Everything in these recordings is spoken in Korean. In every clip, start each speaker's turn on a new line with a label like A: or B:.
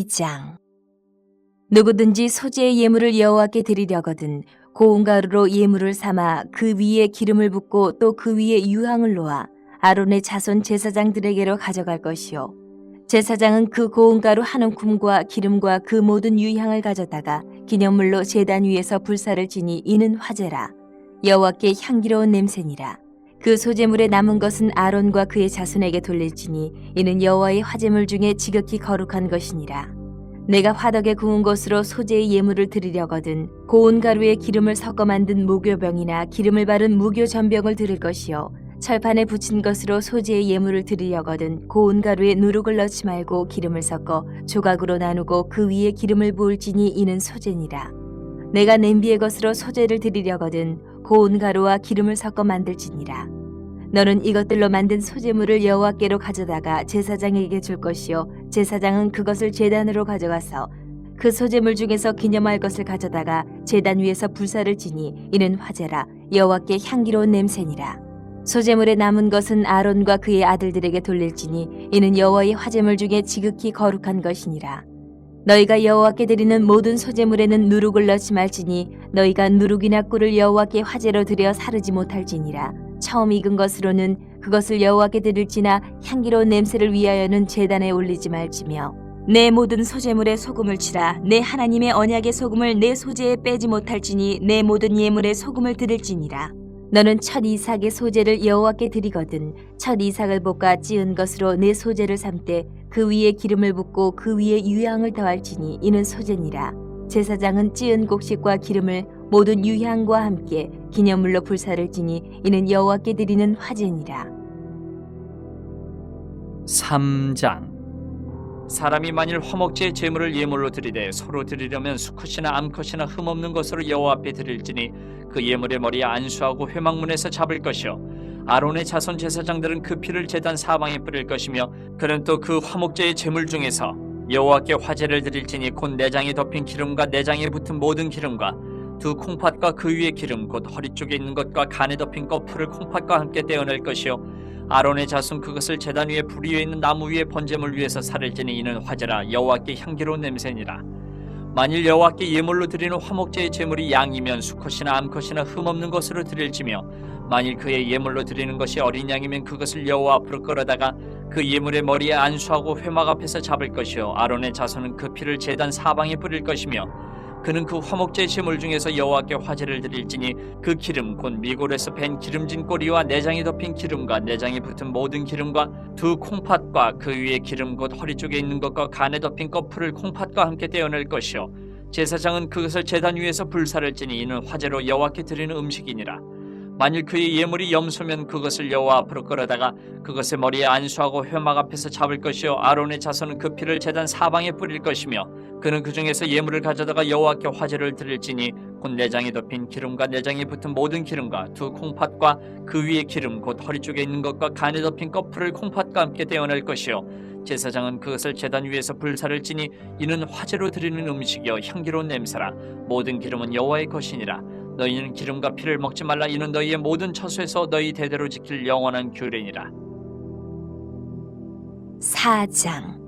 A: 2장. 누구든지 소재의 예물을 여호와께 드리려거든 고운 가루로 예물을 삼아 그 위에 기름을 붓고 또 그 위에 유향을 놓아 아론의 자손 제사장들에게로 가져갈 것이요, 제사장은 그 고운 가루 한 움큼과 기름과 그 모든 유향을 가져다가 기념물로 제단 위에서 불사를 지니 이는 화제라. 여호와께 향기로운 냄새니라. 그 소재물에 남은 것은 아론과 그의 자손에게 돌릴지니 이는 여호와의 화제물 중에 지극히 거룩한 것이니라. 내가 화덕에 구운 것으로 소재의 예물을 드리려거든 고운 가루에 기름을 섞어 만든 무교병이나 기름을 바른 무교전병을 드릴 것이요, 철판에 붙인 것으로 소재의 예물을 드리려거든 고운 가루에 누룩을 넣지 말고 기름을 섞어 조각으로 나누고 그 위에 기름을 부을지니 이는 소재니라. 내가 냄비의 것으로 소재를 드리려거든 고운 가루와 기름을 섞어 만들지니라. 너는 이것들로 만든 소재물을 여호와께로 가져다가 제사장에게 줄 것이요, 제사장은 그것을 제단으로 가져가서 그 소재물 중에서 기념할 것을 가져다가 제단 위에서 불사를 지니 이는 화제라. 여호와께 향기로운 냄새니라. 소재물에 남은 것은 아론과 그의 아들들에게 돌릴지니 이는 여호와의 화제물 중에 지극히 거룩한 것이니라. 너희가 여호와께 드리는 모든 소재물에는 누룩을 넣지 말지니 너희가 누룩이나 꿀을 여호와께 화제로 드려 사르지 못할지니라. 처음 익은 것으로는 그것을 여호와께 드릴지나 향기로운 냄새를 위하여는 제단에 올리지 말지며, 내 모든 소재물에 소금을 치라. 내 하나님의 언약의 소금을 내 소재에 빼지 못할지니 내 모든 예물에 소금을 드릴지니라. 너는 첫 이삭의 소재를 여호와께 드리거든 첫 이삭을 볶아 찌은 것으로 내 소재를 삼되 그 위에 기름을 붓고 그 위에 유향을 더할지니 이는 소재니라. 제사장은 찌은 곡식과 기름을 모든 유향과 함께 기념물로 불사를 지니 이는 여호와께 드리는 화제니라.
B: 3장. 사람이 만일 화목제의 제물을 예물로 드리되 서로 드리려면 수컷이나 암컷이나 흠없는 것으로 여호와 앞에 드릴지니 그 예물의 머리에 안수하고 회막문에서 잡을 것이요, 아론의 자손 제사장들은 그 피를 제단 사방에 뿌릴 것이며, 그는 또 그 화목제의 제물 중에서 여호와께 화제를 드릴지니 곧 내장에 덮인 기름과 내장에 붙은 모든 기름과 두 콩팥과 그 위에 기름 곧 허리 쪽에 있는 것과 간에 덮인 거풀을 콩팥과 함께 떼어낼 것이요, 아론의 자손 그것을 제단 위에 불 위에 있는 나무 위에 번제물 위에서 살을 지니 이는 화제라. 여호와께 향기로운 냄새니라. 만일 여호와께 예물로 드리는 화목제의 제물이 양이면 수컷이나 암컷이나 흠없는 것으로 드릴지며, 만일 그의 예물로 드리는 것이 어린 양이면 그것을 여호와 앞으로 끌어다가 그 예물의 머리에 안수하고 회막 앞에서 잡을 것이요, 아론의 자손은 그 피를 제단 사방에 뿌릴 것이며, 그는 그 화목제 제물 중에서 여호와께 화제를 드릴지니 그 기름 곧 미골에서 밴 기름진 꼬리와 내장에 덮인 기름과 내장에 붙은 모든 기름과 두 콩팥과 그 위에 기름 곧 허리 쪽에 있는 것과 간에 덮인 거풀을 콩팥과 함께 떼어낼 것이요, 제사장은 그것을 제단 위에서 불사를 지니 이는 화제로 여호와께 드리는 음식이니라. 만일 그의 예물이 염소면 그것을 여호와 앞으로 끌어다가 그것의 머리에 안수하고 회막 앞에서 잡을 것이요, 아론의 자손은 그 피를 제단 사방에 뿌릴 것이며, 그는 그 중에서 예물을 가져다가 여호와께 화제를 드릴지니 곧 내장에 덮인 기름과 내장에 붙은 모든 기름과 두 콩팥과 그 위에 기름 곧 허리 쪽에 있는 것과 간에 덮인 거풀을 콩팥과 함께 떼어낼 것이요, 제사장은 그것을 제단 위에서 불사를 지니 이는 화제로 드리는 음식이요 향기로운 냄새라. 모든 기름은 여호와의 것이니라. 너희는 기름과 피를 먹지 말라. 이는 너희의 모든 처소에서 너희 대대로 지킬 영원한 규례니라.
A: 4장.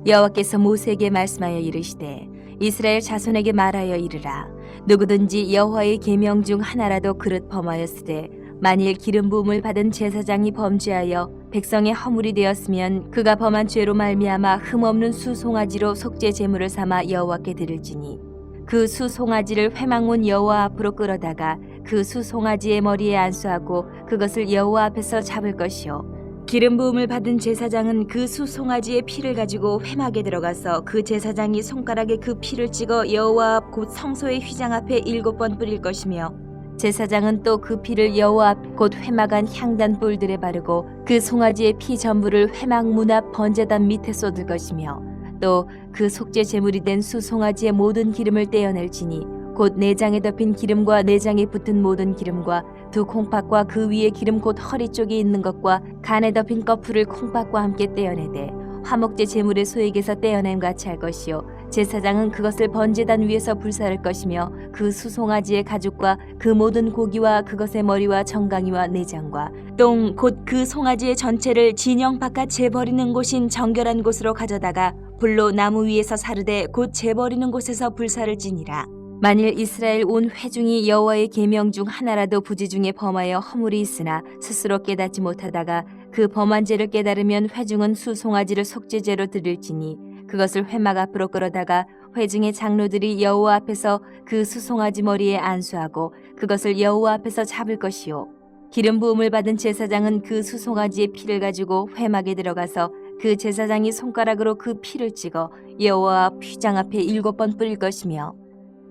A: 여호와께서 모세에게 말씀하여 이르시되 이스라엘 자손에게 말하여 이르라. 누구든지 여호와의 계명 중 하나라도 그릇 범하였으되 만일 기름 부음을 받은 제사장이 범죄하여 백성의 허물이 되었으면 그가 범한 죄로 말미암아 흠없는 수송아지로 속죄 제물을 삼아 여호와께 드릴지니 그 수송아지를 회막문 여호와 앞으로 끌어다가 그 수송아지의 머리에 안수하고 그것을 여호와 앞에서 잡을 것이요, 기름 부음을 받은 제사장은 그 수송아지의 피를 가지고 회막에 들어가서 그 제사장이 손가락에 그 피를 찍어 여호와 앞 곧 성소의 휘장 앞에 7번 뿌릴 것이며, 제사장은 또 그 피를 여호와 앞 곧 회막 안 향단 뿔들에 바르고 그 송아지의 피 전부를 회막 문 앞 번제단 밑에 쏟을 것이며, 또 그 속죄 제물이 된 수송아지의 모든 기름을 떼어낼지니 곧 내장에 덮인 기름과 내장에 붙은 모든 기름과 두 콩팥과 그 위에 기름 곧 허리 쪽에 있는 것과 간에 덮인 거풀을 콩팥과 함께 떼어내되 화목제 제물의 소액에서 떼어냄 같이 할 것이요, 제사장은 그것을 번제단 위에서 불사를 것이며 그 수송아지의 가죽과 그 모든 고기와 그것의 머리와 정강이와 내장과 똥 곧 그 송아지의 전체를 진영 바깥 재버리는 곳인 정결한 곳으로 가져다가 불로 나무 위에서 사르되 곧 재버리는 곳에서 불사를 지니라. 만일 이스라엘 온 회중이 여호와의 계명 중 하나라도 부지 중에 범하여 허물이 있으나 스스로 깨닫지 못하다가 그 범한 죄를 깨달으면 회중은 수송아지를 속죄제로 드릴지니 그것을 회막 앞으로 끌어다가 회중의 장로들이 여호와 앞에서 그 수송아지 머리에 안수하고 그것을 여호와 앞에서 잡을 것이요 기름 부음을 받은 제사장은 그 수송아지의 피를 가지고 회막에 들어가서 그 제사장이 손가락으로 그 피를 찍어 여호와 휘장 앞에 7번 뿌릴 것이며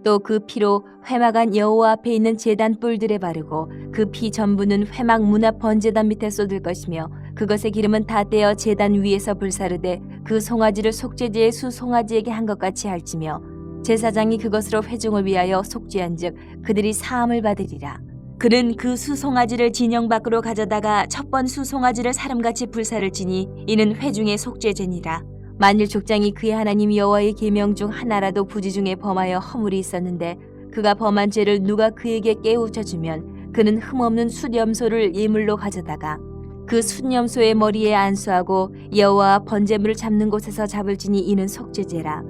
A: 또 그 피로 회막 안 여호와 앞에 있는 제단 뿔들에 바르고 그 피 전부는 회막 문 앞 번제단 밑에 쏟을 것이며 그것의 기름은 다 떼어 제단 위에서 불사르되 그 송아지를 속죄제의 수 송아지에게 한 것 같이 할지며 제사장이 그것으로 회중을 위하여 속죄한즉 그들이 사함을 받으리라. 그는 그 수송아지를 진영 밖으로 가져다가 첫 번 수송아지를 사람같이 불사를 지니 이는 회중의 속죄제니라. 만일 족장이 그의 하나님 여호와의 계명 중 하나라도 부지 중에 범하여 허물이 있었는데 그가 범한 죄를 누가 그에게 깨우쳐 주면 그는 흠없는 숫염소를 예물로 가져다가 그 숫염소의 머리에 안수하고 여호와 번제물을 잡는 곳에서 잡을지니 이는 속죄제라.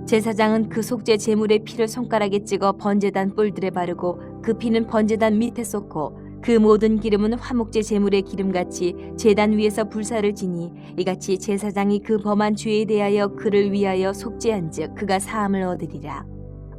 A: 제사장은 그 속죄 제물의 피를 손가락에 찍어 번제단 뿔들에 바르고 그 피는 번제단 밑에 쏟고 그 모든 기름은 화목제 제물의 기름같이 제단 위에서 불사를 지니 이같이 제사장이 그 범한 죄에 대하여 그를 위하여 속죄한즉 그가 사함을 얻으리라.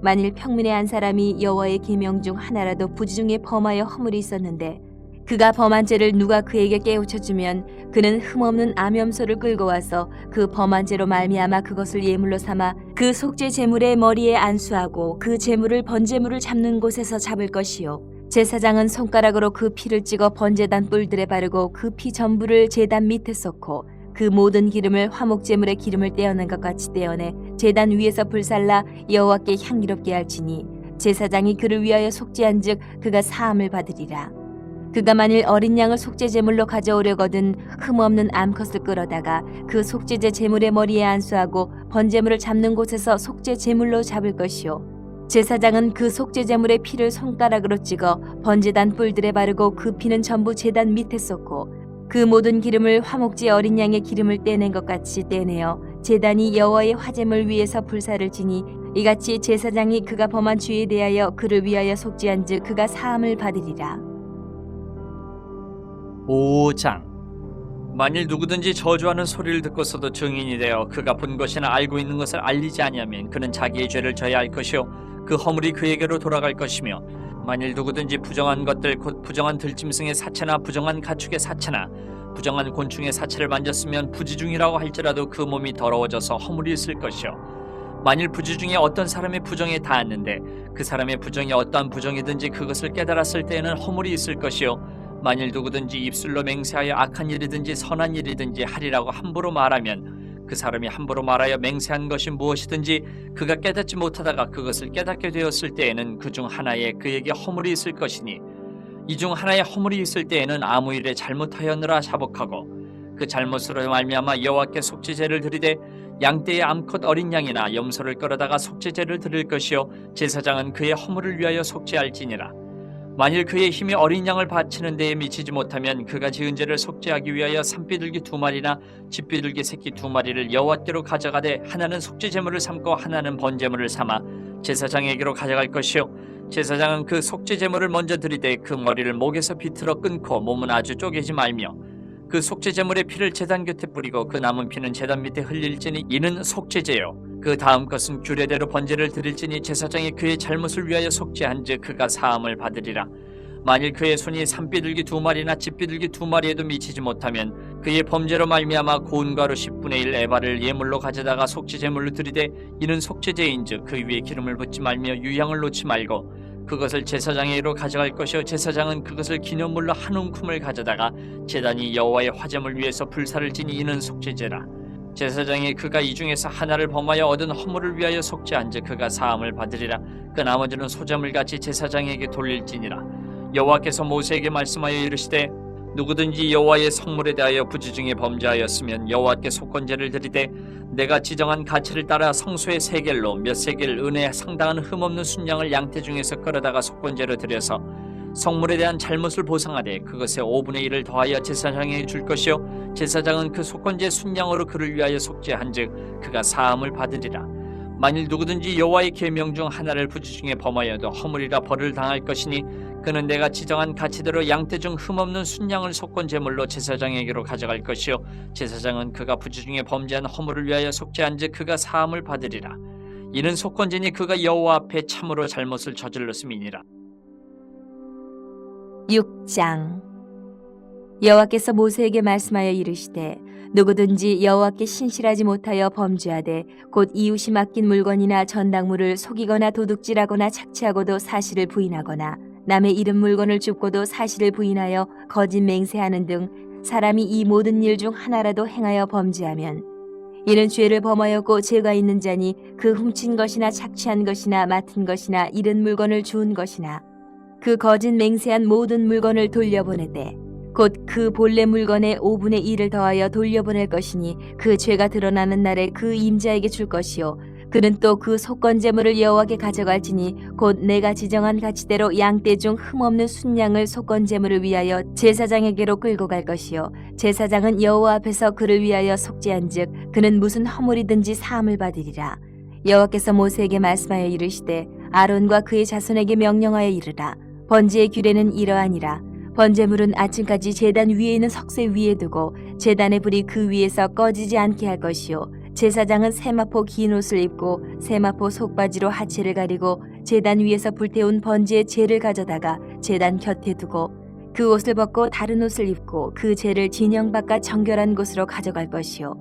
A: 만일 평민의 한 사람이 여호와의 계명 중 하나라도 부지 중에 범하여 허물이 있었는데 그가 범한 죄를 누가 그에게 깨우쳐 주면 그는 흠없는 암염소를 끌고 와서 그 범한 죄로 말미암아 그것을 예물로 삼아 그 속죄 제물의 머리에 안수하고 그 제물을 번제물을 잡는 곳에서 잡을 것이요 제사장은 손가락으로 그 피를 찍어 번제단 뿔들에 바르고 그 피 전부를 제단 밑에 쏟고 그 모든 기름을 화목제물의 기름을 떼어낸 것 같이 떼어내 제단 위에서 불살라 여호와께 향기롭게 할지니 제사장이 그를 위하여 속죄한즉 그가 사함을 받으리라. 그가 만일 어린 양을 속죄 제물로 가져오려거든 흠없는 암컷을 끌어다가 그 속죄제 제물의 머리에 안수하고 번제물을 잡는 곳에서 속죄 제물로 잡을 것이요 제사장은 그 속죄 제물의 피를 손가락으로 찍어 번제단 뿔들에 바르고 그 피는 전부 제단 밑에 쏟고 그 모든 기름을 화목제 어린 양의 기름을 떼낸 것 같이 떼내어 제단이 여호와의 화제물 위에서 불사를 지니 이같이 제사장이 그가 범한 죄에 대하여 그를 위하여 속죄한즉 그가 사함을 받으리라.
B: 5장. 만일 누구든지 저주하는 소리를 듣고서도 증인이 되어 그가 본 것이나 알고 있는 것을 알리지 아니하면 그는 자기의 죄를 져야 할 것이요 그 허물이 그에게로 돌아갈 것이며 만일 누구든지 부정한 것들 곧 부정한 들짐승의 사체나 부정한 가축의 사체나 부정한 곤충의 사체를 만졌으면 부지 중이라고 할지라도 그 몸이 더러워져서 허물이 있을 것이요 만일 부지 중에 어떤 사람의 부정에 닿았는데 그 사람의 부정이 어떠한 부정이든지 그것을 깨달았을 때에는 허물이 있을 것이요 만일 누구든지 입술로 맹세하여 악한 일이든지 선한 일이든지 하리라고 함부로 말하면 그 사람이 함부로 말하여 맹세한 것이 무엇이든지 그가 깨닫지 못하다가 그것을 깨닫게 되었을 때에는 그 중 하나에 그에게 허물이 있을 것이니 이 중 하나에 허물이 있을 때에는 아무 일에 잘못하였느라 자복하고 그 잘못으로 말미암아 여호와께 속죄제를 드리되 양떼의 암컷 어린 양이나 염소를 끌어다가 속죄제를 드릴 것이요 제사장은 그의 허물을 위하여 속죄할지니라. 만일 그의 힘이 어린 양을 바치는 데에 미치지 못하면 그가 지은 죄를 속죄하기 위하여 산비둘기 2마리나 집비둘기 새끼 2마리를 여호와께로 가져가되 하나는 속죄 제물을 삼고 하나는 번제물을 삼아 제사장에게로 가져갈 것이요 제사장은 그 속죄 제물을 먼저 드리되 그 머리를 목에서 비틀어 끊고 몸은 아주 쪼개지 말며 그 속죄 제물의 피를 제단 곁에 뿌리고 그 남은 피는 제단 밑에 흘릴지니 이는 속죄제요 그 다음 것은 규례대로 번제를 드릴지니 제사장이 그의 잘못을 위하여 속죄한즉 그가 사함을 받으리라. 만일 그의 손이 산비둘기 2마리나 집비둘기 2마리에도 미치지 못하면 그의 범죄로 말미암아 고운 가루 10분의 1 에바를 예물로 가져다가 속죄 제물로 드리되 이는 속죄제인즉 그 위에 기름을 붓지 말며 유향을 놓지 말고 그것을 제사장에게로 가져갈 것이요 제사장은 그것을 기념물로 한 움큼을 가져다가 제단이 여호와의 화제물 위에서 불사를 지니 이는 속죄제라. 제사장이 그가 이 중에서 하나를 범하여 얻은 허물을 위하여 속죄한즉 그가 사함을 받으리라. 그 나머지는 소자물같이 제사장에게 돌릴지니라. 여호와께서 모세에게 말씀하여 이르시되 누구든지 여호와의 성물에 대하여 부지 중에 범죄하였으면 여호와께 속건제를 드리되 내가 지정한 가치를 따라 성소의 세겔로 몇 세겔 은에 상당한 흠없는 순양을 양떼 중에서 끌어다가 속건제로 드려서 성물에 대한 잘못을 보상하되 그것의 5분의 1을 더하여 제사장에게 줄 것이요 제사장은 그 속건제 순양으로 그를 위하여 속죄한즉 그가 사함을 받으리라. 만일 누구든지 여호와의 계명 중 하나를 부주 중에 범하여도 허물이라 벌을 당할 것이니 그는 내가 지정한 가치대로 양떼 중 흠없는 순양을 속건 제물로 제사장에게로 가져갈 것이요 제사장은 그가 부주 중에 범죄한 허물을 위하여 속죄한즉 그가 사함을 받으리라. 이는 속건제니 그가 여호와 앞에 참으로 잘못을 저질렀음이니라.
A: 6장. 여호와께서 모세에게 말씀하여 이르시되 누구든지 여호와께 신실하지 못하여 범죄하되 곧 이웃이 맡긴 물건이나 전당물을 속이거나 도둑질하거나 착취하고도 사실을 부인하거나 남의 잃은 물건을 줍고도 사실을 부인하여 거짓 맹세하는 등 사람이 이 모든 일 중 하나라도 행하여 범죄하면 이는 죄를 범하였고 죄가 있는 자니 그 훔친 것이나 착취한 것이나 맡은 것이나 잃은 물건을 주운 것이나 그 거짓 맹세한 모든 물건을 돌려보내되 곧 그 본래 물건의 5분의 1을 더하여 돌려보낼 것이니 그 죄가 드러나는 날에 그 임자에게 줄 것이요 그는 또 그 속건제물을 여호와께 가져갈지니 곧 내가 지정한 가치대로 양떼 중 흠없는 순양을 속건제물을 위하여 제사장에게로 끌고 갈 것이요 제사장은 여호와 앞에서 그를 위하여 속죄한즉 그는 무슨 허물이든지 사함을 받으리라. 여호와께서 모세에게 말씀하여 이르시되 아론과 그의 자손에게 명령하여 이르라. 번제의 규례는 이러하니라. 번제물은 아침까지 제단 위에 있는 석쇠 위에 두고 제단의 불이 그 위에서 꺼지지 않게 할 것이요 제사장은 세마포 긴 옷을 입고 세마포 속바지로 하체를 가리고 제단 위에서 불태운 번제의 재를 가져다가 제단 곁에 두고 그 옷을 벗고 다른 옷을 입고 그 재를 진영 바깥 정결한 곳으로 가져갈 것이요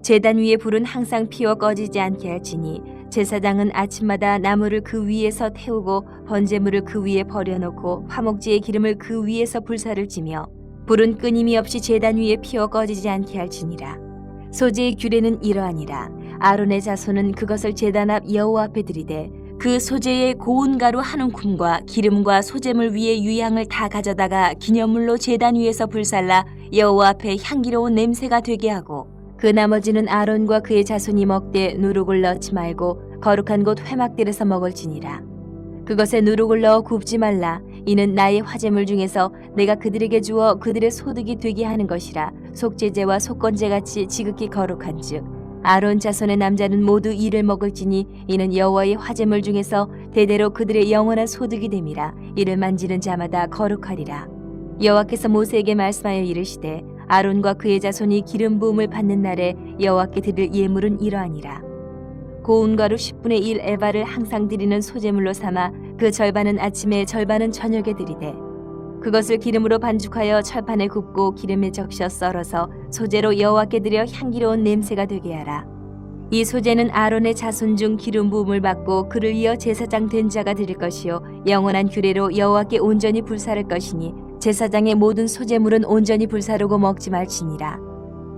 A: 제단 위에 불은 항상 피워 꺼지지 않게 할지니 제사장은 아침마다 나무를 그 위에서 태우고 번제물을 그 위에 버려놓고 화목제의 기름을 그 위에서 불사를 지며 불은 끊임이 없이 제단 위에 피워 꺼지지 않게 할지니라. 소제의 규례는 이러하니라. 아론의 자손은 그것을 제단 앞 여호와 앞에 드리되 그 소제의 고운 가루 한 움큼과 기름과 소제물 위에 유향을 다 가져다가 기념물로 제단 위에서 불살라 여호와 앞에 향기로운 냄새가 되게 하고 그 나머지는 아론과 그의 자손이 먹되 누룩을 넣지 말고 거룩한 곳 회막들에서 먹을지니라. 그것에 누룩을 넣어 굽지 말라. 이는 나의 화제물 중에서 내가 그들에게 주어 그들의 소득이 되게 하는 것이라. 속죄제와 속건제같이 지극히 거룩한즉 아론 자손의 남자는 모두 이를 먹을지니 이는 여호와의 화제물 중에서 대대로 그들의 영원한 소득이 됨이라. 이를 만지는 자마다 거룩하리라. 여호와께서 모세에게 말씀하여 이르시되 아론과 그의 자손이 기름 부음을 받는 날에 여호와께 드릴 예물은 이러하니라. 고운 가루 10분의 1 에바를 항상 드리는 소제물로 삼아 그 절반은 아침에 절반은 저녁에 드리되 그것을 기름으로 반죽하여 철판에 굽고 기름에 적셔 썰어서 소제로 여호와께 드려 향기로운 냄새가 되게 하라. 이 소제는 아론의 자손 중 기름 부음을 받고 그를 이어 제사장 된 자가 드릴 것이요 영원한 규례로 여호와께 온전히 불사를 것이니 제사장의 모든 소제물은 온전히 불사르고 먹지 말지니라.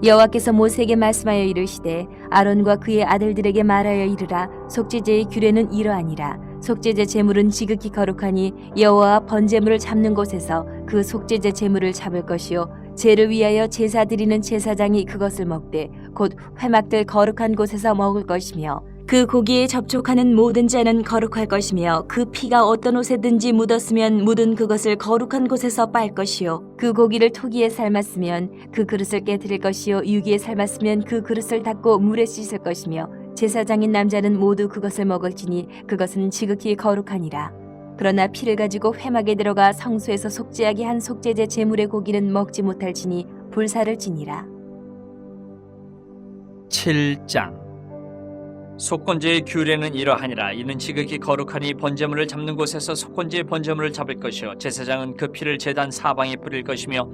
A: 여호와께서 모세에게 말씀하여 이르시되 아론과 그의 아들들에게 말하여 이르라. 속죄제의 규례는 이러하니라. 속죄제 제물은 지극히 거룩하니 여호와 번제물을 잡는 곳에서 그 속죄제 제물을 잡을 것이요 제를 위하여 제사 드리는 제사장이 그것을 먹되 곧 회막들 거룩한 곳에서 먹을 것이며 그 고기에 접촉하는 모든 자는 거룩할 것이며 그 피가 어떤 옷에든지 묻었으면 묻은 그것을 거룩한 곳에서 빨 것이요 그 고기를 토기에 삶았으면 그 그릇을 깨뜨릴 것이요 유기에 삶았으면 그 그릇을 닦고 물에 씻을 것이며 제사장인 남자는 모두 그것을 먹을지니 그것은 지극히 거룩하니라. 그러나 피를 가지고 회막에 들어가 성소에서 속죄하게 한 속죄제 제물의 고기는 먹지 못할지니 불사를 지니라.
B: 7장. 속건제의 규례는 이러하니라. 이는 지극히 거룩하니 번제물을 잡는 곳에서 속건제의 번제물을 잡을 것이요 제사장은 그 피를 제단 사방에 뿌릴 것이며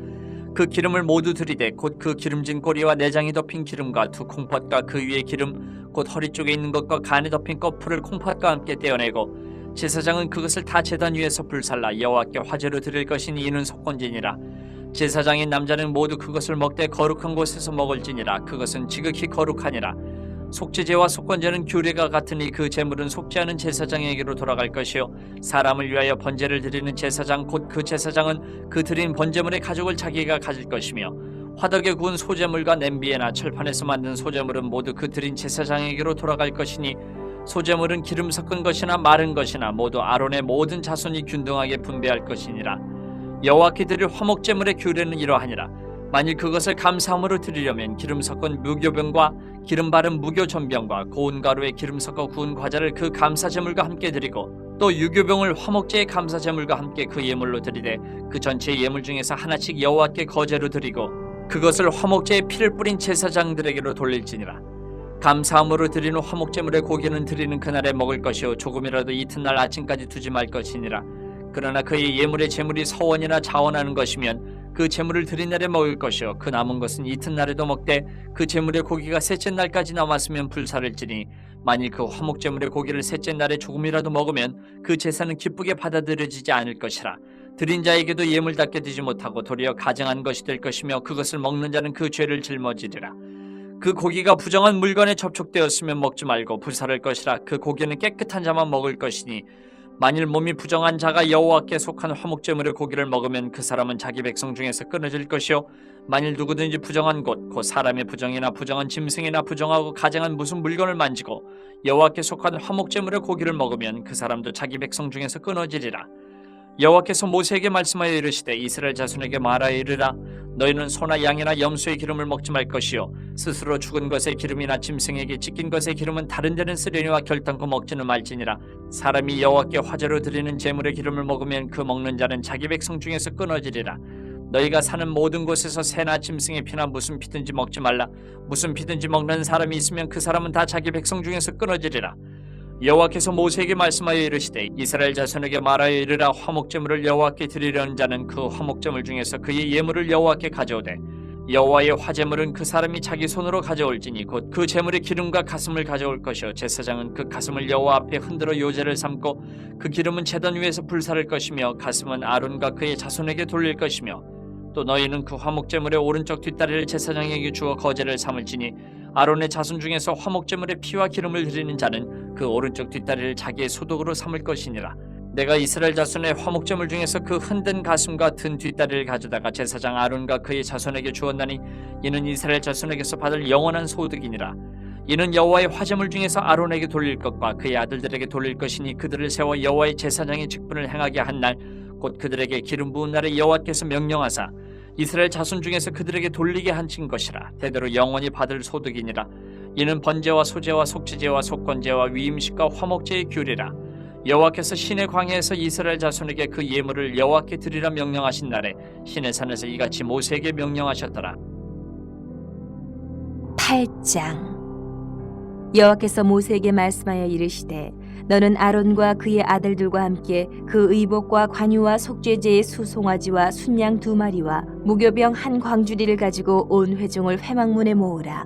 B: 그 기름을 모두 들이되 곧 그 기름진 꼬리와 내장이 덮인 기름과 두 콩팥과 그 위에 기름 곧 허리 쪽에 있는 것과 간에 덮인 꺼풀을 콩팥과 함께 떼어내고 제사장은 그것을 다 제단 위에서 불살라 여호와께 화제로 드릴 것이니 이는 속건제니라. 제사장인 남자는 모두 그것을 먹되 거룩한 곳에서 먹을지니라. 그것은 지극히 거룩하니라. 속죄제와 속건제는 규례가 같으니 그 제물은 속죄하는 제사장에게로 돌아갈 것이요 사람을 위하여 번제를 드리는 제사장 곧 그 제사장은 그 드린 번제물의 가족을 자기가 가질 것이며 화덕에 구운 소제물과 냄비에나 철판에서 만든 소제물은 모두 그 드린 제사장에게로 돌아갈 것이니 소제물은 기름 섞은 것이나 마른 것이나 모두 아론의 모든 자손이 균등하게 분배할 것이니라. 여호와께 드릴 화목제물의 규례는 이러하니라. 만일 그것을 감사함으로 드리려면 기름 섞은 무교병과 기름 바른 무교전병과 고운 가루에 기름 섞어 구운 과자를 그 감사제물과 함께 드리고 또 유교병을 화목제의 감사제물과 함께 그 예물로 드리되 그 전체 예물 중에서 하나씩 여호와께 거제로 드리고 그것을 화목제의 피를 뿌린 제사장들에게로 돌릴지니라. 감사함으로 드리는 화목제물의 고기는 드리는 그날에 먹을 것이요 조금이라도 이튿날 아침까지 두지 말 것이니라. 그러나 그의 예물의 제물이 서원이나 자원하는 것이면 그 제물을 드린 날에 먹을 것이요 그 남은 것은 이튿날에도 먹되 그 제물의 고기가 셋째 날까지 남았으면 불살을지니 만일 그 화목제물의 고기를 셋째 날에 조금이라도 먹으면 그 제사는 기쁘게 받아들여지지 않을 것이라. 드린 자에게도 예물답게 되지 못하고 도리어 가증한 것이 될 것이며 그것을 먹는 자는 그 죄를 짊어지리라. 그 고기가 부정한 물건에 접촉되었으면 먹지 말고 불살을 것이라. 그 고기는 깨끗한 자만 먹을 것이니 만일 몸이 부정한 자가 여호와께 속한 화목제물의 고기를 먹으면 그 사람은 자기 백성 중에서 끊어질 것이요 만일 누구든지 부정한 곧 사람의 부정이나 부정한 짐승이나 부정하고 가증한 무슨 물건을 만지고 여호와께 속한 화목제물의 고기를 먹으면 그 사람도 자기 백성 중에서 끊어지리라. 여호와께서 모세에게 말씀하여 이르시되 이스라엘 자손에게 말하여 이르라. 너희는 소나 양이나 염소의 기름을 먹지 말 것이요 스스로 죽은 것의 기름이나 짐승에게 찢긴 것의 기름은 다른 데는 쓰려니와 결단코 먹지는 말지니라. 사람이 여호와께 화제로 드리는 제물의 기름을 먹으면 그 먹는 자는 자기 백성 중에서 끊어지리라. 너희가 사는 모든 곳에서 새나 짐승의 피나 무슨 피든지 먹지 말라. 무슨 피든지 먹는 사람이 있으면 그 사람은 다 자기 백성 중에서 끊어지리라. 여호와께서 모세에게 말씀하여 이르시되 이스라엘 자손에게 말하여 이르라. 화목제물을 여호와께 드리려는 자는 그 화목제물 중에서 그의 예물을 여호와께 가져오되 여호와의 화제물은 그 사람이 자기 손으로 가져올지니 곧 그 제물의 기름과 가슴을 가져올 것이요 제사장은 그 가슴을 여호와 앞에 흔들어 요제를 삼고 그 기름은 제단 위에서 불사를 것이며 가슴은 아론과 그의 자손에게 돌릴 것이며 또 너희는 그 화목제물의 오른쪽 뒷다리를 제사장에게 주어 거제를 삼을지니 아론의 자손 중에서 화목제물의 피와 기름을 드리는 자는 그 오른쪽 뒷다리를 자기의 소독으로 삼을 것이니라. 내가 이스라엘 자손의 화목제물 중에서 그 흔든 가슴과 든 뒷다리를 가져다가 제사장 아론과 그의 자손에게 주었나니 이는 이스라엘 자손에게서 받을 영원한 소득이니라. 이는 여호와의 화제물 중에서 아론에게 돌릴 것과 그의 아들들에게 돌릴 것이니 그들을 세워 여호와의 제사장의 직분을 행하게 한 날 곧 그들에게 기름 부은 날에 여호와께서 명령하사 이스라엘 자손 중에서 그들에게 돌리게 하신 것이라. 대대로 영원히 받을 소득이니라. 이는 번제와 소제와 속죄제와 속건제와 위임식과 화목제의 규례라. 여호와께서 시내 광야에서 이스라엘 자손에게 그 예물을 여호와께 드리라 명령하신 날에 시내 산에서 이같이 모세에게 명령하셨더라.
A: 8장. 여호와께서 모세에게 말씀하여 이르시되 너는 아론과 그의 아들들과 함께 그 의복과 관유와 속죄제의 수송아지와 순양 2마리와 무교병 한 광주리를 가지고 온 회중을 회막문에 모으라.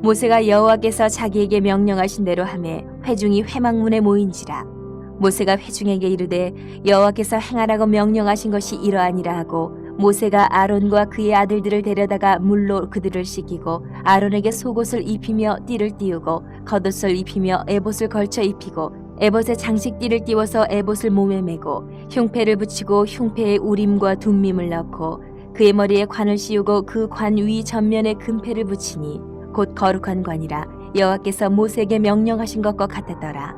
A: 모세가 여호와께서 자기에게 명령하신 대로 하매 회중이 회막문에 모인지라. 모세가 회중에게 이르되 여호와께서 행하라고 명령하신 것이 이러하니라 하고 모세가 아론과 그의 아들들을 데려다가 물로 그들을 씻기고 아론에게 속옷을 입히며 띠를 띠우고 겉옷을 입히며 에봇을 걸쳐 입히고 에봇에 장식띠를 띠워서 에봇을 몸에 메고 흉패를 붙이고 흉패에 우림과 둠밈을 넣고 그의 머리에 관을 씌우고 그 관 위 전면에 금패를 붙이니 곧 거룩한 관이라. 여호와께서 모세에게 명령하신 것과 같았더라.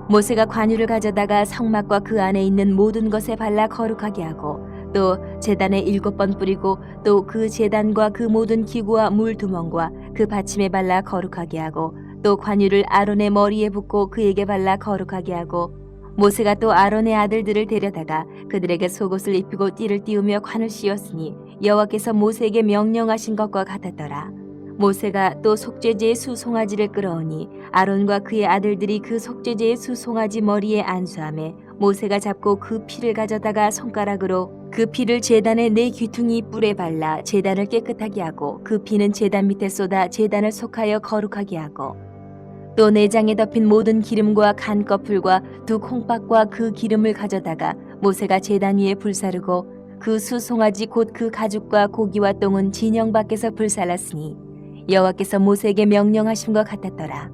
A: 모세가 관유를 가져다가 성막과 그 안에 있는 모든 것에 발라 거룩하게 하고 또 제단에 7번 뿌리고 또 그 제단과 그 모든 기구와 물두멍과 그 받침에 발라 거룩하게 하고 또 관유를 아론의 머리에 붓고 그에게 발라 거룩하게 하고 모세가 또 아론의 아들들을 데려다가 그들에게 속옷을 입히고 띠를 띠우며 관을 씌웠으니 여호와께서 모세에게 명령하신 것과 같았더라. 모세가 또 속죄제의 수송아지를 끌어오니 아론과 그의 아들들이 그 속죄제의 수송아지 머리에 안수하매 모세가 잡고 그 피를 가져다가 손가락으로 그 피를 제단의 4귀퉁이 뿔에 발라 제단을 깨끗하게 하고 그 피는 제단 밑에 쏟아 제단을 속하여 거룩하게 하고 또 내장에 덮인 모든 기름과 간 거풀과 2 콩밥과 그 기름을 가져다가 모세가 제단 위에 불사르고 그 수송아지 곧 그 가죽과 고기와 똥은 진영 밖에서 불살랐으니 여호와께서 모세에게 명령하신 것 같았더라.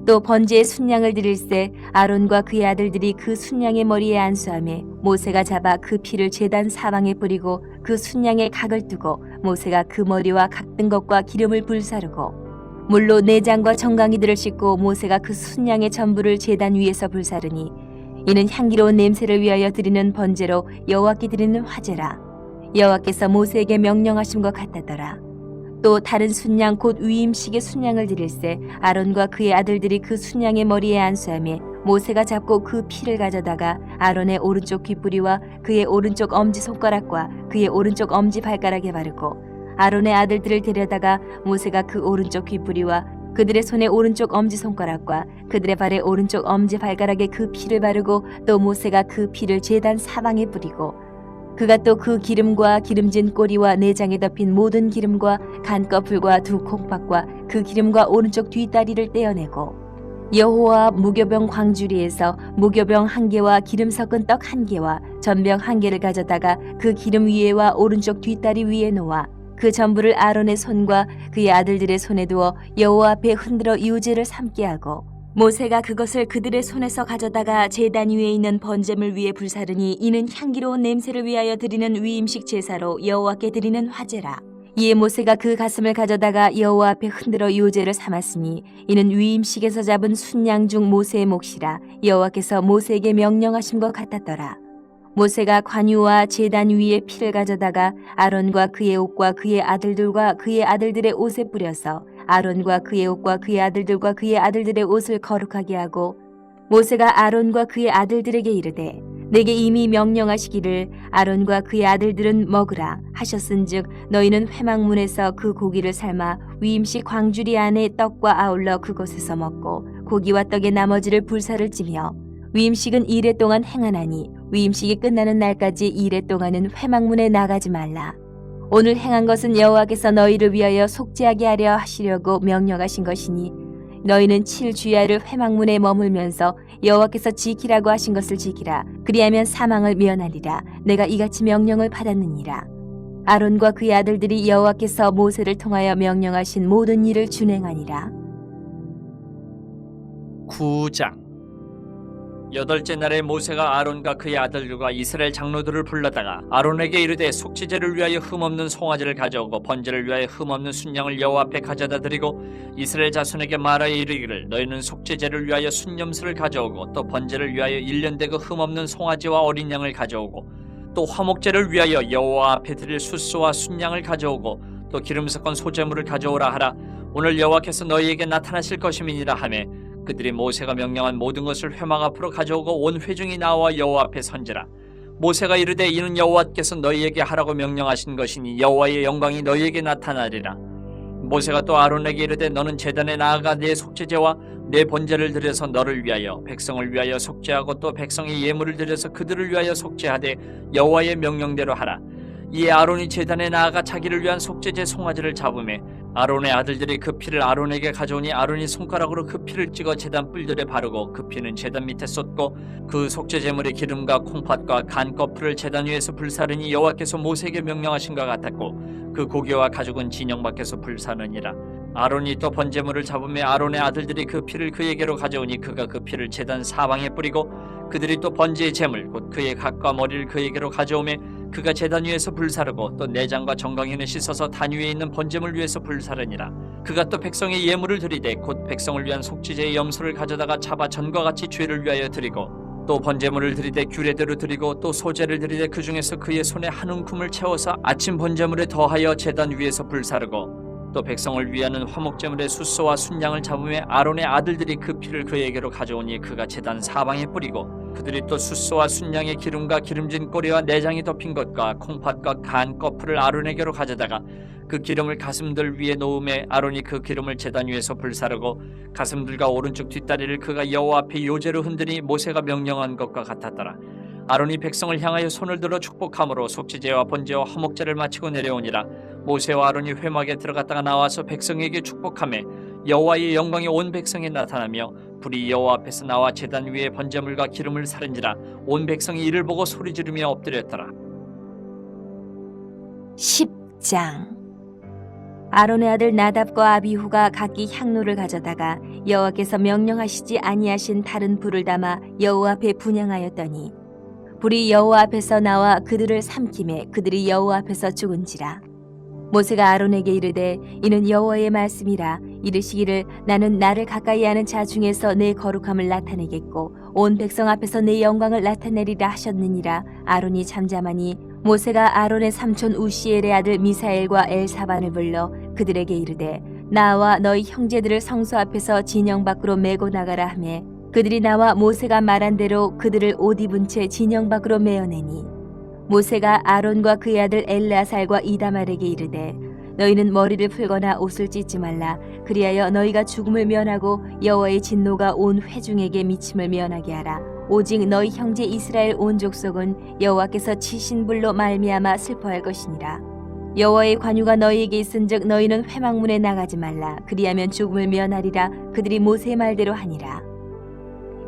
A: 또 번제의 순양을 드릴새 아론과 그의 아들들이 그 순양의 머리에 안수하며 모세가 잡아 그 피를 제단 사방에 뿌리고 그 순양의 각을 두고 모세가 그 머리와 각든 것과 기름을 불사르고 물로 내장과 정강이들을 씻고 모세가 그 순양의 전부를 제단 위에서 불사르니 이는 향기로운 냄새를 위하여 드리는 번제로 여호와께 드리는 화제라. 여호와께서 모세에게 명령하심과 같았더라. 또 다른 순양 곧 위임식의 순양을 드릴새 아론과 그의 아들들이 그 순양의 머리에 안수하며 모세가 잡고 그 피를 가져다가 아론의 오른쪽 귓부리와 그의 오른쪽 엄지손가락과 그의 오른쪽 엄지발가락에 바르고 아론의 아들들을 데려다가 모세가 그 오른쪽 귓부리와 그들의 손의 오른쪽 엄지손가락과 그들의 발의 오른쪽 엄지발가락에 그 피를 바르고 또 모세가 그 피를 제단 사방에 뿌리고 그가 또 그 기름과 기름진 꼬리와 내장에 덮인 모든 기름과 간꺼풀과 두 콩팥과 그 기름과 오른쪽 뒷다리를 떼어내고 여호와 무교병 광주리에서 무교병 한 개와 기름 섞은 떡 한 개와 전병 한 개를 가져다가 그 기름 위에와 오른쪽 뒷다리 위에 놓아 그 전부를 아론의 손과 그의 아들들의 손에 두어 여호와 앞에 흔들어 유제를 삼게 하고 모세가 그것을 그들의 손에서 가져다가 제단 위에 있는 번제물 위에 불사르니 이는 향기로운 냄새를 위하여 드리는 위임식 제사로 여호와께 드리는 화제라. 이에 모세가 그 가슴을 가져다가 여호와 앞에 흔들어 유제를 삼았으니 이는 위임식에서 잡은 순양 중 모세의 몫이라. 여호와께서 모세에게 명령하신 것 같았더라. 모세가 관유와 제단 위에 피를 가져다가 아론과 그의 옷과 그의 아들들과 그의 아들들의 옷에 뿌려서 아론과 그의 옷과 그의 아들들과 그의 아들들의 옷을 거룩하게 하고 모세가 아론과 그의 아들들에게 이르되 내게 이미 명령하시기를 아론과 그의 아들들은 먹으라 하셨은즉 너희는 회막문에서 그 고기를 삶아 위임식 광주리 안에 떡과 아울러 그곳에서 먹고 고기와 떡의 나머지를 불사를 찌며 위임식은 이레 동안 행하나니 위임식이 끝나는 날까지 이레 동안은 회막문에 나가지 말라. 오늘 행한 것은 여호와께서 너희를 위하여 속죄하게 하려 하시려고 명령하신 것이니 너희는 7주야를 회막문에 머물면서 여호와께서 지키라고 하신 것을 지키라. 그리하면 사망을 면하리라. 내가 이같이 명령을 받았느니라. 아론과 그의 아들들이 여호와께서 모세를 통하여 명령하신 모든 일을 준행하니라.
B: 9장. 여덟째 날에 모세가 아론과 그의 아들들과 이스라엘 장로들을 불러다가 아론에게 이르되 속죄제를 위하여 흠없는 송아지를 가져오고 번제를 위하여 흠없는 순양을 여호와 앞에 가져다 드리고 이스라엘 자손에게 말하여 이르기를 너희는 속죄제를 위하여 순염소를 가져오고 또 번제를 위하여 1년 되고 흠없는 송아지와 어린 양을 가져오고 또 화목제를 위하여 여호와 앞에 드릴 숫소와 순양을 가져오고 또 기름 섞은 소제물을 가져오라 하라. 오늘 여호와께서 너희에게 나타나실 것임이니라 하매 그들이 모세가 명령한 모든 것을 회막 앞으로 가져오고 온 회중이 나와 여호와 앞에 선지라. 모세가 이르되 이는 여호와께서 너희에게 하라고 명령하신 것이니 여호와의 영광이 너희에게 나타나리라. 모세가 또 아론에게 이르되 너는 제단에 나아가 내 속죄제와 내 번제를 드려서 너를 위하여 백성을 위하여 속죄하고 또 백성의 예물을 드려서 그들을 위하여 속죄하되 여호와의 명령대로 하라. 이에 아론이 제단에 나아가 자기를 위한 속죄제 송아지를 잡으매 아론의 아들들이 그 피를 아론에게 가져오니 아론이 손가락으로 그 피를 찍어 제단 뿔들에 바르고 그 피는 제단 밑에 쏟고 그 속죄제물의 기름과 콩팥과 간꺼풀을 제단 위에서 불사르니 여호와께서 모세에게 명령하신 것 같았고 그 고기와 가죽은 진영 밖에서 불사르니라. 아론이 또 번제물을 잡으며 아론의 아들들이 그 피를 그에게로 가져오니 그가 그 피를 제단 사방에 뿌리고 그들이 또 번제의 제물 곧 그의 각과 머리를 그에게로 가져오매 그가 제단 위에서 불사르고 또 내장과 정강이는 씻어서 단 위에 있는 번제물 위에서 불사르니라. 그가 또 백성의 예물을 드리되 곧 백성을 위한 속죄제의 염소를 가져다가 잡아 전과 같이 죄를 위하여 드리고 또 번제물을 드리되 규례대로 드리고 또 소제를 드리되 그 중에서 그의 손에 한 움큼을 채워서 아침 번제물에 더하여 제단 위에서 불사르고 또 백성을 위하는 화목제물의 숫소와 순양을 잡으며 아론의 아들들이 그 피를 그에게로 가져오니 그가 제단 사방에 뿌리고 그들이 또 숫소와 순양의 기름과 기름진 꼬리와 내장이 덮인 것과 콩팥과 간 꺼풀을 아론에게로 가져다가 그 기름을 가슴들 위에 놓음에 아론이 그 기름을 제단 위에서 불사르고 가슴들과 오른쪽 뒷다리를 그가 여호와 앞에 요제로 흔드니 모세가 명령한 것과 같았더라. 아론이 백성을 향하여 손을 들어 축복함으로 속죄제와 번제와 화목제를 마치고 내려오니라. 모세와 아론이 회막에 들어갔다가 나와서 백성에게 축복하며 여호와의 영광이 온 백성에 나타나며 불이 여호와 앞에서 나와 제단 위에 번제물과 기름을 사른지라. 온 백성이 이를 보고 소리 지르며 엎드렸더라.
A: 10장. 아론의 아들 나답과 아비후가 각기 향로를 가져다가 여호와께서 명령하시지 아니하신 다른 불을 담아 여호와 앞에 분향하였더니 불이 여호와 앞에서 나와 그들을 삼키매 그들이 여호와 앞에서 죽은지라. 모세가 아론에게 이르되 이는 여호와의 말씀이라. 이르시기를 나는 나를 가까이 하는 자 중에서 내 거룩함을 나타내겠고 온 백성 앞에서 내 영광을 나타내리라 하셨느니라. 아론이 잠잠하니 모세가 아론의 삼촌 우시엘의 아들 미사엘과 엘사반을 불러 그들에게 이르되 나와 너희 형제들을 성소 앞에서 진영 밖으로 메고 나가라 하매 그들이 나와 모세가 말한 대로 그들을 옷 입은 채 진영 밖으로 메어내니 모세가 아론과 그의 아들 엘르아살과 이다말에게 이르되 너희는 머리를 풀거나 옷을 찢지 말라. 그리하여 너희가 죽음을 면하고 여호와의 진노가 온 회중에게 미침을 면하게 하라. 오직 너희 형제 이스라엘 온 족속은 여호와께서 치신 불로 말미암아 슬퍼할 것이니라. 여호와의 관유가 너희에게 있은즉 너희는 회막문에 나가지 말라. 그리하면 죽음을 면하리라. 그들이 모세의 말대로 하니라.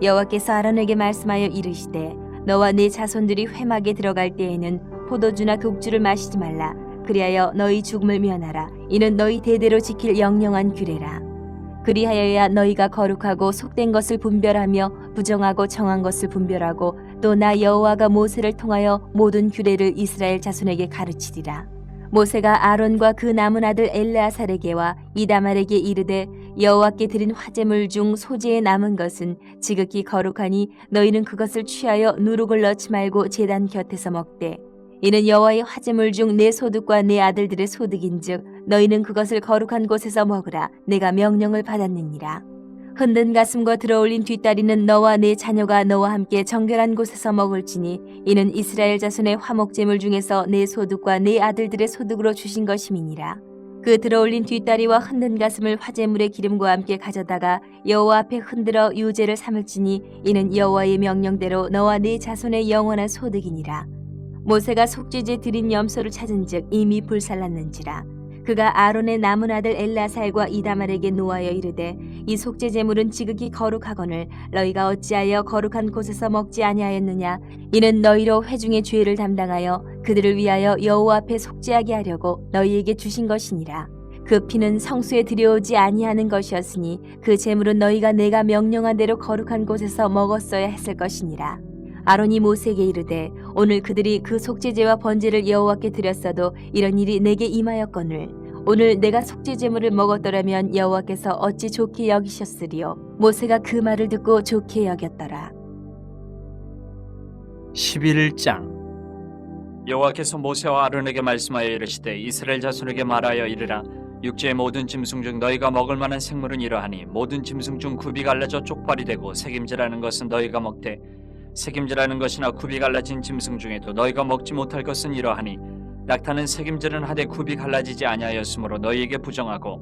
A: 여호와께서 아론에게 말씀하여 이르시되 너와 네 자손들이 회막에 들어갈 때에는 포도주나 독주를 마시지 말라. 그리하여 너희 죽음을 면하라. 이는 너희 대대로 지킬 영영한 규례라. 그리하여야 너희가 거룩하고 속된 것을 분별하며 부정하고 정한 것을 분별하고 또 나 여호와가 모세를 통하여 모든 규례를 이스라엘 자손에게 가르치리라. 모세가 아론과 그 남은 아들 엘르아살에게와 이다말에게 이르되 여호와께 드린 화제물 중 소재에 남은 것은 지극히 거룩하니 너희는 그것을 취하여 누룩을 넣지 말고 제단 곁에서 먹되 이는 여호와의 화제물 중 내 소득과 내 아들들의 소득인즉 너희는 그것을 거룩한 곳에서 먹으라. 내가 명령을 받았느니라. 흔든 가슴과 들어올린 뒷다리는 너와 내 자녀가 너와 함께 정결한 곳에서 먹을지니 이는 이스라엘 자손의 화목제물 중에서 내 소득과 내 아들들의 소득으로 주신 것임이니라. 그 들어올린 뒷다리와 흔든 가슴을 화제물의 기름과 함께 가져다가 여호와 앞에 흔들어 유제를 삼을지니 이는 여호와의 명령대로 너와 네 자손의 영원한 소득이니라. 모세가 속죄제 드린 염소를 찾은즉 이미 불살랐는지라. 그가 아론의 남은 아들 엘라살과 이다말에게 노하여 이르되 이 속죄제물은 지극히 거룩하거늘 너희가 어찌하여 거룩한 곳에서 먹지 아니하였느냐. 이는 너희로 회중의 죄를 담당하여 그들을 위하여 여호와 앞에 속죄하게 하려고 너희에게 주신 것이니라. 그 피는 성소에 들여오지 아니하는 것이었으니 그 제물은 너희가 내가 명령한 대로 거룩한 곳에서 먹었어야 했을 것이니라. 아론이 모세에게 이르되 오늘 그들이 그 속죄제와 번제를 여호와께 드렸어도 이런 일이 내게 임하였거늘 오늘 내가 속죄제물을 먹었더라면 여호와께서 어찌 좋게 여기셨으리요. 모세가 그 말을 듣고 좋게 여겼더라.
B: 11장 여호와께서 모세와 아론에게 말씀하여 이르시되 이스라엘 자손에게 말하여 이르라. 육지의 모든 짐승 중 너희가 먹을 만한 생물은 이러하니 모든 짐승 중 굽이 갈라져 쪽발이 되고 새김질하는 것은 너희가 먹되 새김질하는 것이나 굽이 갈라진 짐승 중에도 너희가 먹지 못할 것은 이러하니 낙타는 새김질은 하되 굽이 갈라지지 아니하였으므로 너희에게 부정하고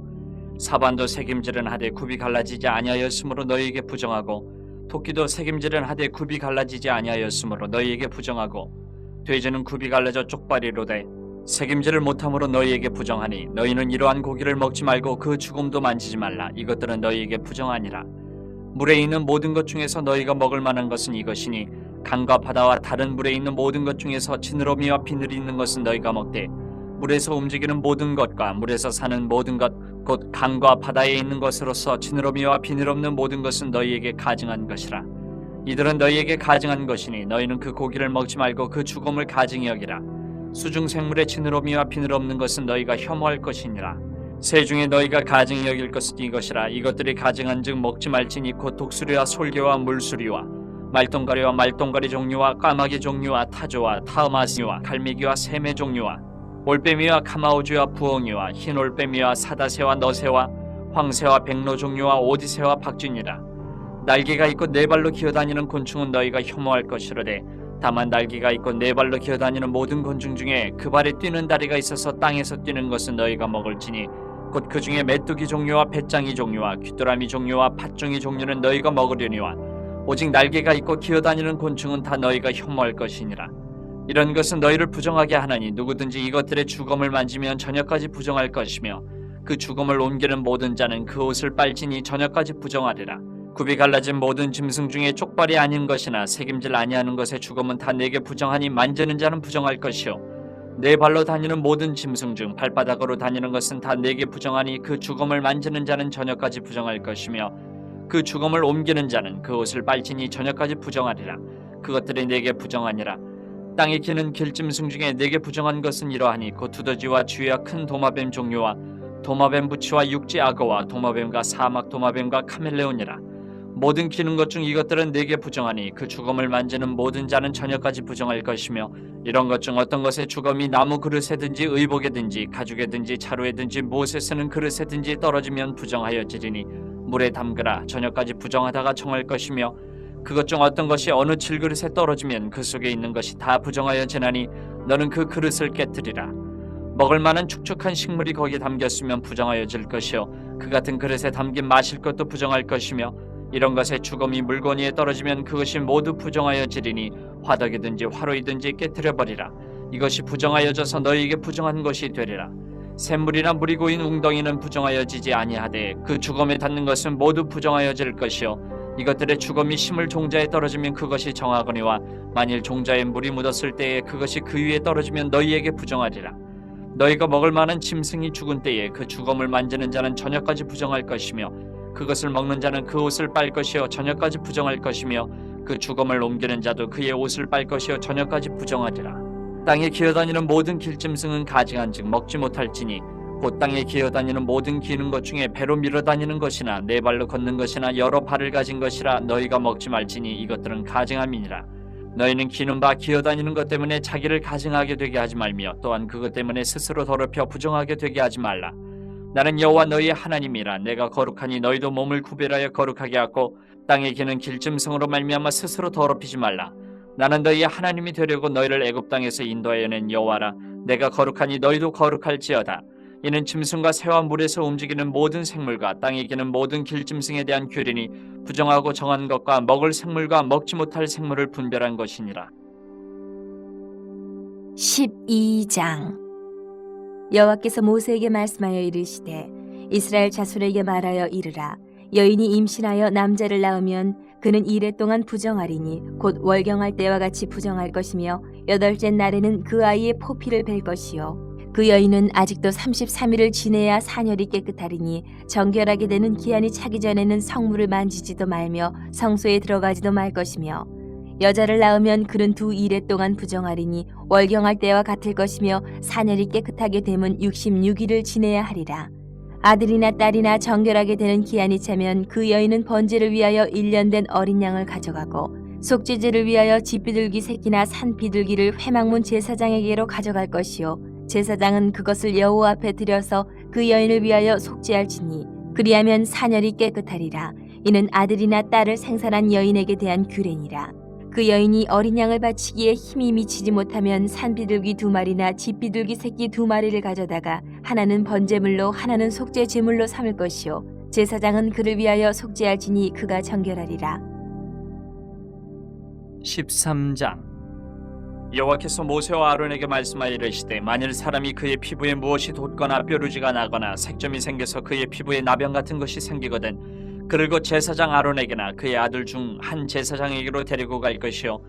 B: 사반도 새김질은 하되 굽이 갈라지지 아니하였으므로 너희에게 부정하고 토끼도 새김질은 하되 굽이 갈라지지 아니하였으므로 너희에게 부정하고 돼지는 굽이 갈라져 쪽발이로되 새김질을 못함으로 너희에게 부정하니 너희는 이러한 고기를 먹지 말고 그 죽음도 만지지 말라. 이것들은 너희에게 부정하니라. 물에 있는 모든 것 중에서 너희가 먹을 만한 것은 이것이니 강과 바다와 다른 물에 있는 모든 것 중에서 지느러미와 비늘이 있는 것은 너희가 먹되 물에서 움직이는 모든 것과 물에서 사는 모든 것 곧 강과 바다에 있는 것으로서 지느러미와 비늘 없는 모든 것은 너희에게 가증한 것이라. 이들은 너희에게 가증한 것이니 너희는 그 고기를 먹지 말고 그 죽음을 가증히 여기라. 수중 생물의 지느러미와 비늘 없는 것은 너희가 혐오할 것이니라. 새 중에 너희가 가증히 여길 것은 이것이라. 이것들이 가증한즉 먹지 말지니 곧 독수리와 솔개와 물수리와 말똥가리와 말똥가리 종류와 까마귀 종류와 타조와 타마스와 갈매기와 새매 종류와 올빼미와 카마우주와 부엉이와 흰 올빼미와 사다새와 너새와 황새와 백로 종류와 오디새와 박쥐니라. 날개가 있고 네 발로 기어다니는 곤충은 너희가 혐오할 것이로되 다만 날개가 있고 네 발로 기어다니는 모든 곤충 중에 그 발에 뛰는 다리가 있어서 땅에서 뛰는 것은 너희가 먹을지니 곧 그 중에 메뚜기 종류와 배짱이 종류와 귀뚜라미 종류와 팥종이 종류는 너희가 먹으려니와 오직 날개가 있고 기어다니는 곤충은 다 너희가 혐오할 것이니라. 이런 것은 너희를 부정하게 하나니 누구든지 이것들의 죽음을 만지면 저녁까지 부정할 것이며 그 죽음을 옮기는 모든 자는 그 옷을 빨지니 저녁까지 부정하리라. 굽이 갈라진 모든 짐승 중에 쪽발이 아닌 것이나 새김질 아니하는 것의 죽음은 다 내게 부정하니 만지는 자는 부정할 것이요 네 발로 다니는 모든 짐승 중 발바닥으로 다니는 것은 다 내게 부정하니 그 죽음을 만지는 자는 저녁까지 부정할 것이며 그 죽음을 옮기는 자는 그 옷을 빨지니 저녁까지 부정하리라. 그것들이 내게 부정하니라. 땅에 기는 길짐승 중에 내게 부정한 것은 이러하니 곧 두더지와 쥐와 큰 도마뱀 종류와 도마뱀 부치와 육지 악어와 도마뱀과 사막 도마뱀과 카멜레온이라. 모든 기는 것 중 이것들은 내게 부정하니 그 죽음을 만지는 모든 자는 저녁까지 부정할 것이며 이런 것 중 어떤 것의 죽음이 나무 그릇에든지 의복에든지 가죽에든지 자루에든지 무엇에 쓰는 그릇에든지 떨어지면 부정하여지리니 물에 담그라. 저녁까지 부정하다가 정할 것이며 그것 중 어떤 것이 어느 질그릇에 떨어지면 그 속에 있는 것이 다 부정하여지나니 너는 그 그릇을 깨뜨리라. 먹을 만한 축축한 식물이 거기에 담겼으면 부정하여질 것이요 그 같은 그릇에 담긴 마실 것도 부정할 것이며 이런 것의 죽음이 물건 위에 떨어지면 그것이 모두 부정하여지리니 화덕이든지 화로이든지 깨뜨려버리라. 이것이 부정하여져서 너희에게 부정한 것이 되리라. 샘물이나 물이 고인 웅덩이는 부정하여지지 아니하되 그 죽음에 닿는 것은 모두 부정하여질 것이요 이것들의 죽음이 심을 종자에 떨어지면 그것이 정하거니와 만일 종자에 물이 묻었을 때에 그것이 그 위에 떨어지면 너희에게 부정하리라. 너희가 먹을 만한 짐승이 죽은 때에 그 죽음을 만지는 자는 저녁까지 부정할 것이며 그것을 먹는 자는 그 옷을 빨 것이요 저녁까지 부정할 것이며 그 죽음을 옮기는 자도 그의 옷을 빨 것이요 저녁까지 부정하리라. 땅에 기어다니는 모든 길짐승은 가증한즉 먹지 못할지니 곧 땅에 기어다니는 모든 기는 것 중에 배로 밀어다니는 것이나 네 발로 걷는 것이나 여러 발을 가진 것이라 너희가 먹지 말지니 이것들은 가증함이니라. 너희는 기는 바 기어다니는 것 때문에 자기를 가증하게 되게 하지 말며 또한 그것 때문에 스스로 더럽혀 부정하게 되게 하지 말라. 나는 여호와 너희의 하나님이라. 내가 거룩하니 너희도 몸을 구별하여 거룩하게 하고 땅에 기는 길짐승으로 말미암아 스스로 더럽히지 말라. 나는 너희의 하나님이 되려고 너희를 애굽 땅에서 인도하여 낸 여호와라. 내가 거룩하니 너희도 거룩할지어다. 이는 짐승과 새와 물에서 움직이는 모든 생물과 땅에 기는 모든 길짐승에 대한 규례니 부정하고 정한 것과 먹을 생물과 먹지 못할 생물을 분별한 것이니라.
A: 12장. 여호와께서 모세에게 말씀하여 이르시되 이스라엘 자손에게 말하여 이르라. 여인이 임신하여 남자를 낳으면 그는 이래 동안 부정하리니 곧 월경할 때와 같이 부정할 것이며 여덟째 날에는 그 아이의 포피를 벨 것이요 그 여인은 아직도 33일을 지내야 사녀리 깨끗하리니 정결하게 되는 기한이 차기 전에는 성물을 만지지도 말며 성소에 들어가지도 말 것이며 여자를 낳으면 그는 두 일해 동안 부정하리니 월경할 때와 같을 것이며 사녀리 깨끗하게 되면 66일을 지내야 하리라. 아들이나 딸이나 정결하게 되는 기한이 차면 그 여인은 번제를 위하여 1년 된 어린 양을 가져가고 속죄제를 위하여 집비둘기 새끼나 산비둘기를 회막문 제사장에게로 가져갈 것이요 제사장은 그것을 여호와 앞에 들여서 그 여인을 위하여 속죄할지니 그리하면 사녀리 깨끗하리라. 이는 아들이나 딸을 생산한 여인에게 대한 규례니라. 그 여인이 어린 양을 바치기에 힘이 미치지 못하면 산비둘기 2마리나 집비둘기 새끼 2마리를 가져다가 하나는 번제물로 하나는 속죄 제물로 삼을 것이요 제사장은 그를 위하여 속죄할지니 그가 정결하리라.
B: 13장. 여호와께서 모세와 아론에게 말씀하여 이르시되 만일 사람이 그의 피부에 무엇이 돋거나 뾰루지가 나거나 색점이 생겨서 그의 피부에 나병 같은 것이 생기거든 그를 곧 제사장 아론에게나 그의 아들 중 한 제사장에게로 데리고 갈 것이요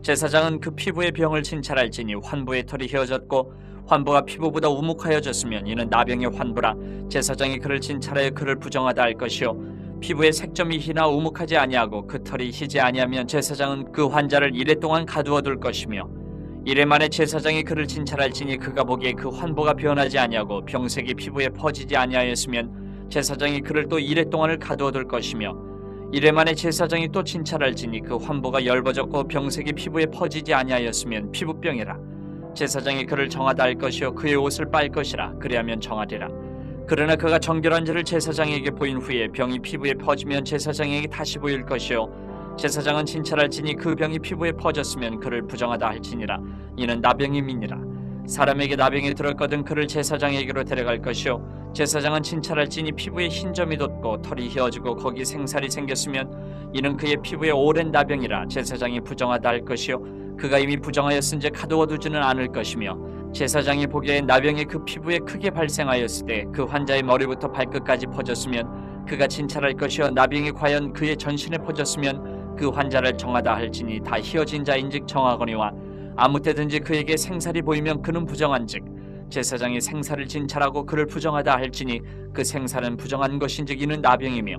B: 제사장은 그 피부의 병을 진찰할지니 환부의 털이 휘어졌고 환부가 피부보다 우묵하여졌으면 이는 나병의 환부라. 제사장이 그를 진찰하여 그를 부정하다 할 것이요 피부의 색점이 희나 우묵하지 아니하고 그 털이 희지 아니하면 제사장은 그 환자를 이래 동안 가두어 둘 것이며 이래 만에 제사장이 그를 진찰할지니 그가 보기에 그 환부가 변하지 아니하고 병색이 피부에 퍼지지 아니하였으면 제사장이 그를 또 이래 동안을 가두어 둘 것이며 이래 만에 제사장이 또 진찰할지니 그 환부가 엷어졌고 병색이 피부에 퍼지지 아니하였으면 피부병이라. 제사장이 그를 정하다 할 것이요 그의 옷을 빨 것이라. 그리하면 정하리라. 그러나 그가 정결한지를 제사장에게 보인 후에 병이 피부에 퍼지면 제사장에게 다시 보일 것이요 제사장은 진찰할지니 그 병이 피부에 퍼졌으면 그를 부정하다 할지니라. 이는 나병임이니라. 사람에게 나병이 들었거든 그를 제사장에게로 데려갈 것이요 제사장은 진찰할지니 피부에 흰점이 돋고 털이 휘어지고 거기 생살이 생겼으면 이는 그의 피부에 오랜 나병이라. 제사장이 부정하다 할 것이요 그가 이미 부정하였은즉 가두어 두지는 않을 것이며 제사장이 보기에 나병이 그 피부에 크게 발생하였을 때 그 환자의 머리부터 발끝까지 퍼졌으면 그가 진찰할 것이요 나병이 과연 그의 전신에 퍼졌으면 그 환자를 정하다 할지니 다 휘어진 자인즉 정하거니와 아무 때든지 그에게 생살이 보이면 그는 부정한즉 제사장이 생살을 진찰하고 그를 부정하다 할지니 그 생살은 부정한 것인즉 이는 나병이며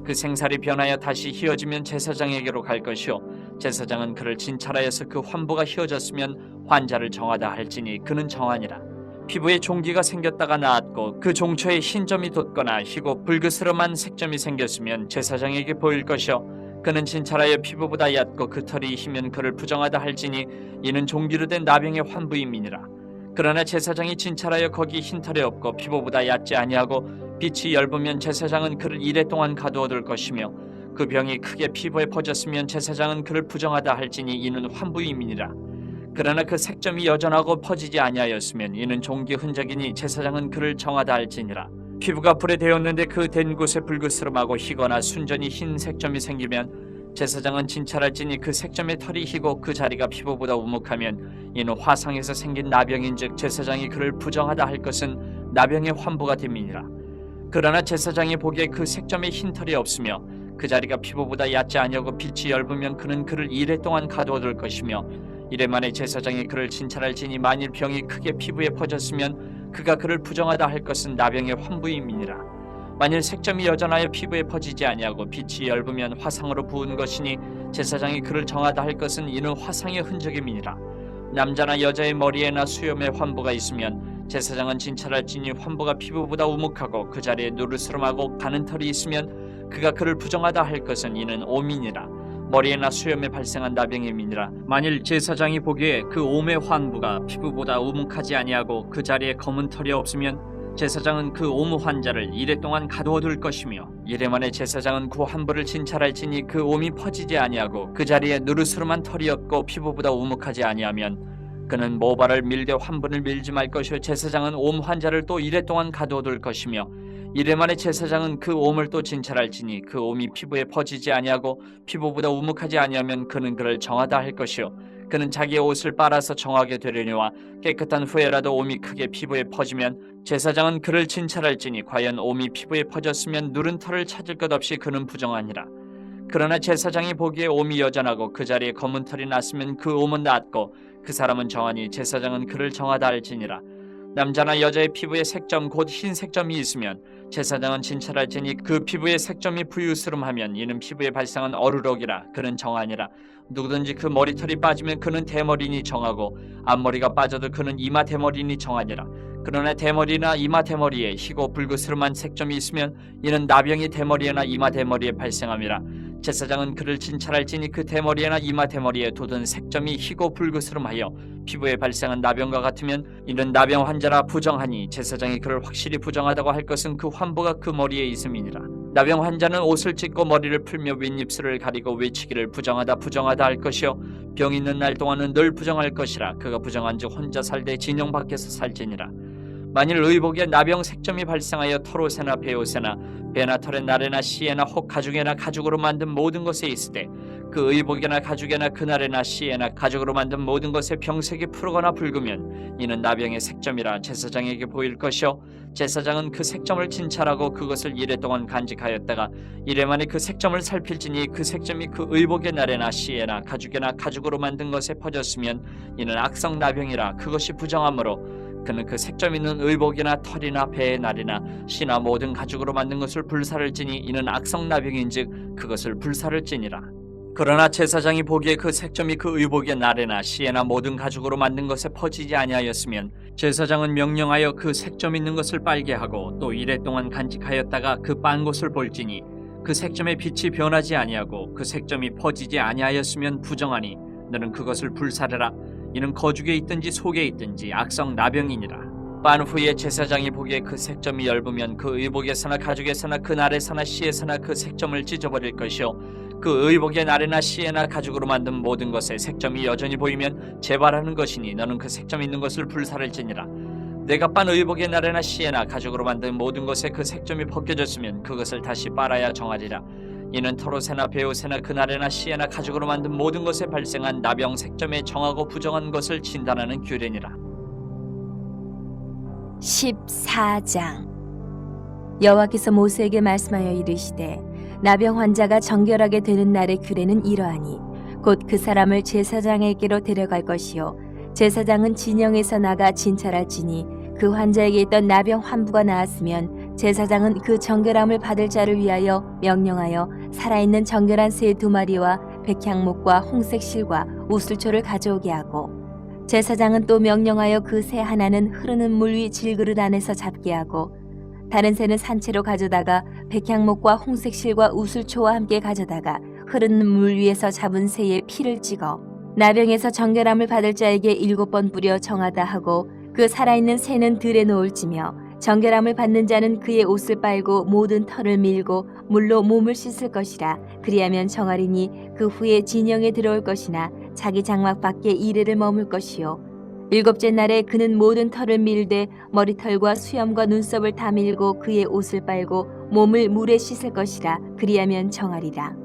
B: 그 생살이 변하여 다시 휘어지면 제사장에게로 갈 것이요 제사장은 그를 진찰하여서 그 환부가 휘어졌으면 환자를 정하다 할지니 그는 정하니라. 피부에 종기가 생겼다가 나았고 그 종초에 흰 점이 돋거나 희고 붉으스름한 색점이 생겼으면 제사장에게 보일 것이요 그는 진찰하여 피부보다 얕고 그 털이 희면 그를 부정하다 할지니 이는 종기로 된 나병의 환부임이니라. 그러나 제사장이 진찰하여 거기 흰 털이 없고 피부보다 얕지 아니하고 빛이 엷으면 제사장은 그를 이레 동안 가두어둘 것이며 그 병이 크게 피부에 퍼졌으면 제사장은 그를 부정하다 할지니 이는 환부임이니라. 그러나 그 색점이 여전하고 퍼지지 아니하였으면 이는 종기 흔적이니 제사장은 그를 정하다 할지니라. 피부가 불에 데었는데 그 댄 곳에 붉으스름하고 희거나 순전히 흰 색점이 생기면 제사장은 진찰할지니 그 색점의 털이 희고 그 자리가 피부보다 우묵하면 이는 화상에서 생긴 나병인즉 제사장이 그를 부정하다 할 것은 나병의 환부가 됨이니라. 그러나 제사장이 보기에 그 색점에 흰 털이 없으며 그 자리가 피부보다 얕지 아니하고 빛이 엷으면 그는 그를 이레 동안 가두어둘 것이며 이래 만에 제사장이 그를 진찰할지니 만일 병이 크게 피부에 퍼졌으면 그가 그를 부정하다 할 것은 나병의 환부임이니라. 만일 색점이 여전하여 피부에 퍼지지 아니하고 빛이 엷으면 화상으로 부은 것이니 제사장이 그를 정하다 할 것은 이는 화상의 흔적임이니라. 남자나 여자의 머리에나 수염에 환부가 있으면 제사장은 진찰할지니 환부가 피부보다 우묵하고 그 자리에 누르스름하고 가는 털이 있으면 그가 그를 부정하다 할 것은 이는 오민이라. 머리에나 수염에 발생한 나병임이니라. 만일 제사장이 보기에 그 옴의 환부가 피부보다 우묵하지 아니하고 그 자리에 검은 털이 없으면 제사장은 그 옴 환자를 이레 동안 가두어둘 것이며 이래 만에 제사장은 그 환부를 진찰할지니 그 옴이 퍼지지 아니하고 그 자리에 누르스름한 털이 없고 피부보다 우묵하지 아니하면 그는 모발을 밀되 환부를 밀지 말 것이요 제사장은 옴 환자를 또 이레 동안 가두어둘 것이며 이래 만에 제사장은 그 옴을 또 진찰할지니 그 옴이 피부에 퍼지지 아니하고 피부보다 우묵하지 아니하면 그는 그를 정하다 할 것이요 그는 자기의 옷을 빨아서 정하게 되려니와 깨끗한 후에라도 옴이 크게 피부에 퍼지면 제사장은 그를 진찰할지니 과연 옴이 피부에 퍼졌으면 누른 털을 찾을 것 없이 그는 부정하니라. 그러나 제사장이 보기에 옴이 여전하고 그 자리에 검은 털이 났으면 그 옴은 낫고 그 사람은 정하니 제사장은 그를 정하다 할지니라. 남자나 여자의 피부에 색점 곧 흰 색점이 있으면 제사장은 진찰할지니 그 피부의 색점이 부유스름하면 이는 피부에 발생한 어루럭이라 그는 정하니라. 누구든지 그 머리털이 빠지면 그는 대머리니 정하고 앞머리가 빠져도 그는 이마 대머리니 정하니라. 그러나 대머리나 이마 대머리에 희고 붉으스름한 색점이 있으면 이는 나병이 대머리에나 이마 대머리에 발생함이라. 제사장은 그를 진찰할지니 그 대머리에나 이마 대머리에 돋은 색점이 희고 붉으스름하여 피부에 발생한 나병과 같으면 이는 나병 환자라 부정하니 제사장이 그를 확실히 부정하다고 할 것은 그 환부가 그 머리에 있음이니라. 나병 환자는 옷을 찢고 머리를 풀며 윗입술을 가리고 외치기를 부정하다 부정하다 할 것이요 병 있는 날 동안은 늘 부정할 것이라. 그가 부정한즉 혼자 살되 진영 밖에서 살지니라. 만일 의복에 나병 색점이 발생하여 털옷에나 베옷에나 배나 털에 나래나 씨에나 혹 가죽에나 가죽으로 만든 모든 것에 있으되 그 의복에나 가죽에나 그날에나 씨에나 가죽으로 만든 모든 것에 병색이 푸르거나 붉으면 이는 나병의 색점이라 제사장에게 보일 것이요 제사장은 그 색점을 진찰하고 그것을 이레 동안 간직하였다가 이레 만에 그 색점을 살필지니 그 색점이 그 의복의 날에나 씨에나 가죽에나 가죽으로 만든 것에 퍼졌으면 이는 악성 나병이라. 그것이 부정하므로 그는 그 색점 있는 의복이나 털이나 배의 날이나 씨나 모든 가죽으로 만든 것을 불사를 지니 이는 악성 나병인즉 그것을 불사를 지니라. 그러나 제사장이 보기에 그 색점이 그 의복의 날에나 씨에나 모든 가죽으로 만든 것에 퍼지지 아니하였으면 제사장은 명령하여 그 색점 있는 것을 빨게 하고 또 이레 동안 간직하였다가 그 빤 곳을 볼지니 그 색점의 빛이 변하지 아니하고 그 색점이 퍼지지 아니하였으면 부정하니 너는 그것을 불사르라. 이는 거죽에 있든지 속에 있든지 악성 나병이니라. 빤 후에 제사장이 보기에 그 색점이 엷으면 그 의복에서나 가죽에서나 그 날에서나 씨에서나 그 색점을 찢어버릴 것이요 그 의복의 날에나 씨에나 가죽으로 만든 모든 것에 색점이 여전히 보이면 재발하는 것이니 너는 그 색점 있는 것을 불사를지니라. 내가 빤 의복의 날에나 씨에나 가죽으로 만든 모든 것에 그 색점이 벗겨졌으면 그것을 다시 빨아야 정하리라. 이는 털옷에나 베옷에나 그날에나 씨에나 가죽으로 만든 모든 것에 발생한 나병 색점에 정하고 부정한 것을 진단하는 규례니라.
A: 14장. 여호와께서 모세에게 말씀하여 이르시되 나병 환자가 정결하게 되는 날의 규례는 이러하니 곧 그 사람을 제사장에게로 데려갈 것이요 제사장은 진영에서 나가 진찰할지니 그 환자에게 있던 나병 환부가 나았으면 제사장은 그 정결함을 받을 자를 위하여 명령하여 살아있는 정결한 새 2마리와 백향목과 홍색 실과 우슬초를 가져오게 하고 제사장은 또 명령하여 그 새 하나는 흐르는 물 위 질그릇 안에서 잡게 하고 다른 새는 산채로 가져다가 백향목과 홍색 실과 우슬초와 함께 가져다가 흐르는 물 위에서 잡은 새의 피를 찍어 나병에서 정결함을 받을 자에게 7번 뿌려 정하다 하고 그 살아있는 새는 들에 놓을지며 정결함을 받는 자는 그의 옷을 빨고 모든 털을 밀고 물로 몸을 씻을 것이라. 그리하면 정하리니 그 후에 진영에 들어올 것이나 자기 장막 밖에 이래를 머물 것이요 7째 날에 그는 모든 털을 밀되 머리털과 수염과 눈썹을 다 밀고 그의 옷을 빨고 몸을 물에 씻을 것이라. 그리하면 정하리라.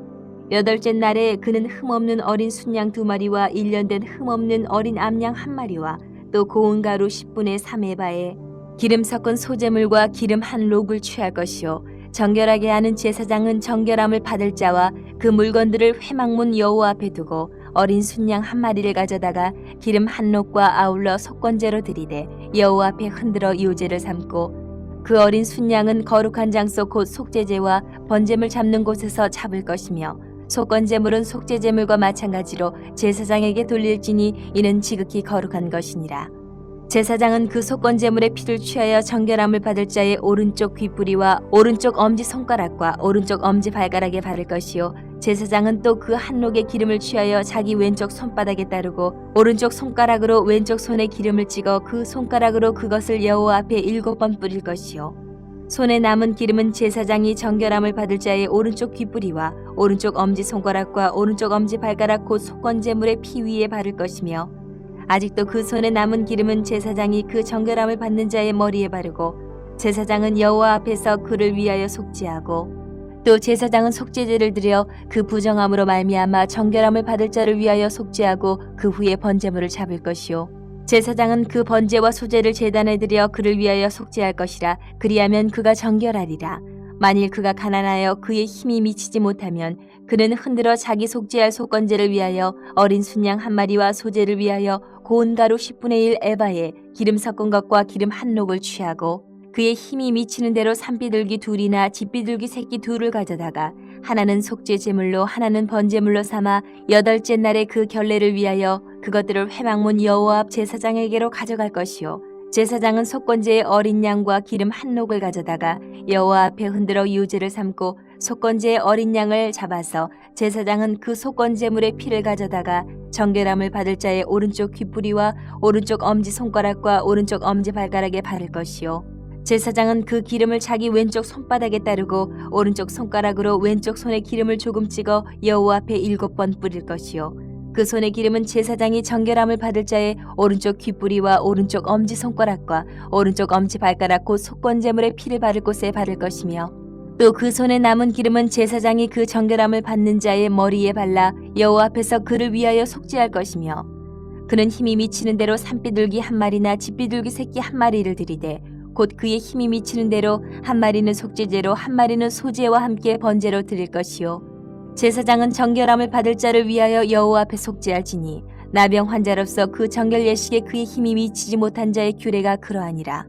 A: 8째 날에 그는 흠없는 어린 순양 2마리와 1년 된 흠없는 어린 암양 1마리와 또 고운 가루 10분의 3에바에 기름 섞은 소재물과 기름 한 록을 취할 것이요 정결하게 하는 제사장은 정결함을 받을 자와 그 물건들을 회막문 여호와 앞에 두고 어린 순양 1마리를 가져다가 기름 한 록과 아울러 속건제로 드리되 여호와 앞에 흔들어 요제를 삼고 그 어린 순양은 거룩한 장소 곧 속죄제와 번제물 잡는 곳에서 잡을 것이며 속건제물은 속죄제물과 마찬가지로 제사장에게 돌릴지니 이는 지극히 거룩한 것이니라. 제사장은 그 속건제물의 피를 취하여 정결함을 받을 자의 오른쪽 귓뿌리와 오른쪽 엄지손가락과 오른쪽 엄지발가락에 바를 것이요 제사장은 또 그 한 록의 기름을 취하여 자기 왼쪽 손바닥에 따르고 오른쪽 손가락으로 왼쪽 손에 기름을 찍어 그 손가락으로 그것을 여호와 앞에 7번 뿌릴 것이요 손에 남은 기름은 제사장이 정결함을 받을 자의 오른쪽 귓뿌리와 오른쪽 엄지손가락과 오른쪽 엄지발가락 곧 속건제물의 피 위에 바를 것이며 아직도 그 손에 남은 기름은 제사장이 그 정결함을 받는 자의 머리에 바르고 제사장은 여호와 앞에서 그를 위하여 속죄하고 또 제사장은 속죄제를 드려 그 부정함으로 말미암아 정결함을 받을 자를 위하여 속죄하고 그 후에 번제물을 잡을 것이요 제사장은 그 번제와 소제를 제단에 드려 그를 위하여 속죄할 것이라. 그리하면 그가 정결하리라. 만일 그가 가난하여 그의 힘이 미치지 못하면 그는 흔들어 자기 속죄할 속건제를 위하여 어린 순양 1마리와 소제를 위하여 고운 가루 10분의 1 에바에 기름 섞은 것과 기름 한 록을 취하고 그의 힘이 미치는 대로 산비둘기 2이나 집비둘기 새끼 2를 가져다가 하나는 속죄 제물로 하나는 번제물로 삼아 8째 날에 그 결례를 위하여 그것들을 회막문 여호와 앞 제사장에게로 가져갈 것이요 제사장은 속건제의 어린 양과 기름 한 록을 가져다가 여호와 앞에 흔들어 유제를 삼고 속건제의 어린 양을 잡아서 제사장은 그 속건제물의 피를 가져다가 정결함을 받을 자의 오른쪽 귓뿌리와 오른쪽 엄지손가락과 오른쪽 엄지발가락에 바를 것이요 제사장은 그 기름을 자기 왼쪽 손바닥에 따르고 오른쪽 손가락으로 왼쪽 손에 기름을 조금 찍어 여호와 앞에 7번 뿌릴 것이요 그 손의 기름은 제사장이 정결함을 받을 자의 오른쪽 귓뿌리와 오른쪽 엄지손가락과 오른쪽 엄지발가락 곧 속건제물의 피를 바를 곳에 바를 것이며 또 그 손에 남은 기름은 제사장이 그 정결함을 받는 자의 머리에 발라 여호와 앞에서 그를 위하여 속죄할 것이며 그는 힘이 미치는 대로 산비둘기 1마리나 집비둘기 새끼 1마리를 드리되 곧 그의 힘이 미치는 대로 1마리는 속죄제로 1마리는 소제와 함께 번제로 드릴 것이요 제사장은 정결함을 받을 자를 위하여 여호와 앞에 속죄할지니 나병 환자로서 그 정결 예식에 그의 힘이 미치지 못한 자의 규례가 그러하니라.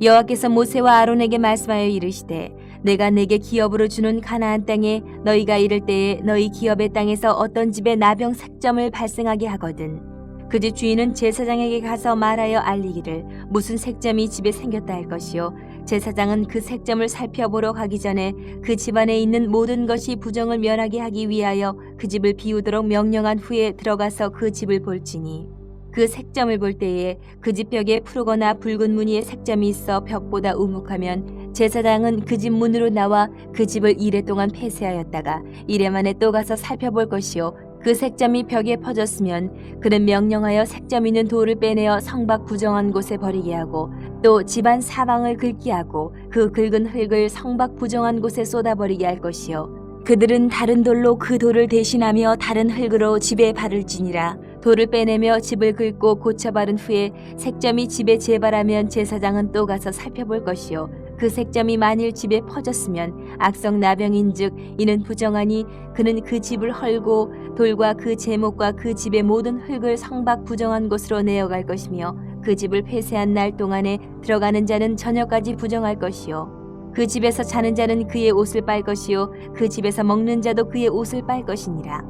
A: 여호와께서 모세와 아론에게 말씀하여 이르시되 내가 내게 기업으로 주는 가나안 땅에 너희가 이를 때에 너희 기업의 땅에서 어떤 집에 나병 색점을 발생하게 하거든 그 집 주인은 제사장에게 가서 말하여 알리기를 무슨 색점이 집에 생겼다 할 것이요 제사장은 그 색점을 살펴보러 가기 전에 그 집안에 있는 모든 것이 부정을 면하게 하기 위하여 그 집을 비우도록 명령한 후에 들어가서 그 집을 볼지니 그 색점을 볼 때에 그 집 벽에 푸르거나 붉은 무늬의 색점이 있어 벽보다 우묵하면 제사장은 그 집 문으로 나와 그 집을 이레 동안 폐쇄하였다가 이레 만에 또 가서 살펴볼 것이요 그 색점이 벽에 퍼졌으면 그는 명령하여 색점 있는 돌을 빼내어 성밖 부정한 곳에 버리게 하고 또 집안 사방을 긁게 하고 그 긁은 흙을 성밖 부정한 곳에 쏟아버리게 할 것이요 그들은 다른 돌로 그 돌을 대신하며 다른 흙으로 집에 바를지니라. 돌을 빼내며 집을 긁고 고쳐 바른 후에 색점이 집에 재발하면 제사장은 또 가서 살펴볼 것이요 그 색점이 만일 집에 퍼졌으면 악성 나병인즉 이는 부정하니 그는 그 집을 헐고 돌과 그 제목과 그 집의 모든 흙을 성밖 부정한 곳으로 내어갈 것이며 그 집을 폐쇄한 날 동안에 들어가는 자는 저녁까지 부정할 것이요 그 집에서 자는 자는 그의 옷을 빨 것이요 그 집에서 먹는 자도 그의 옷을 빨 것이니라.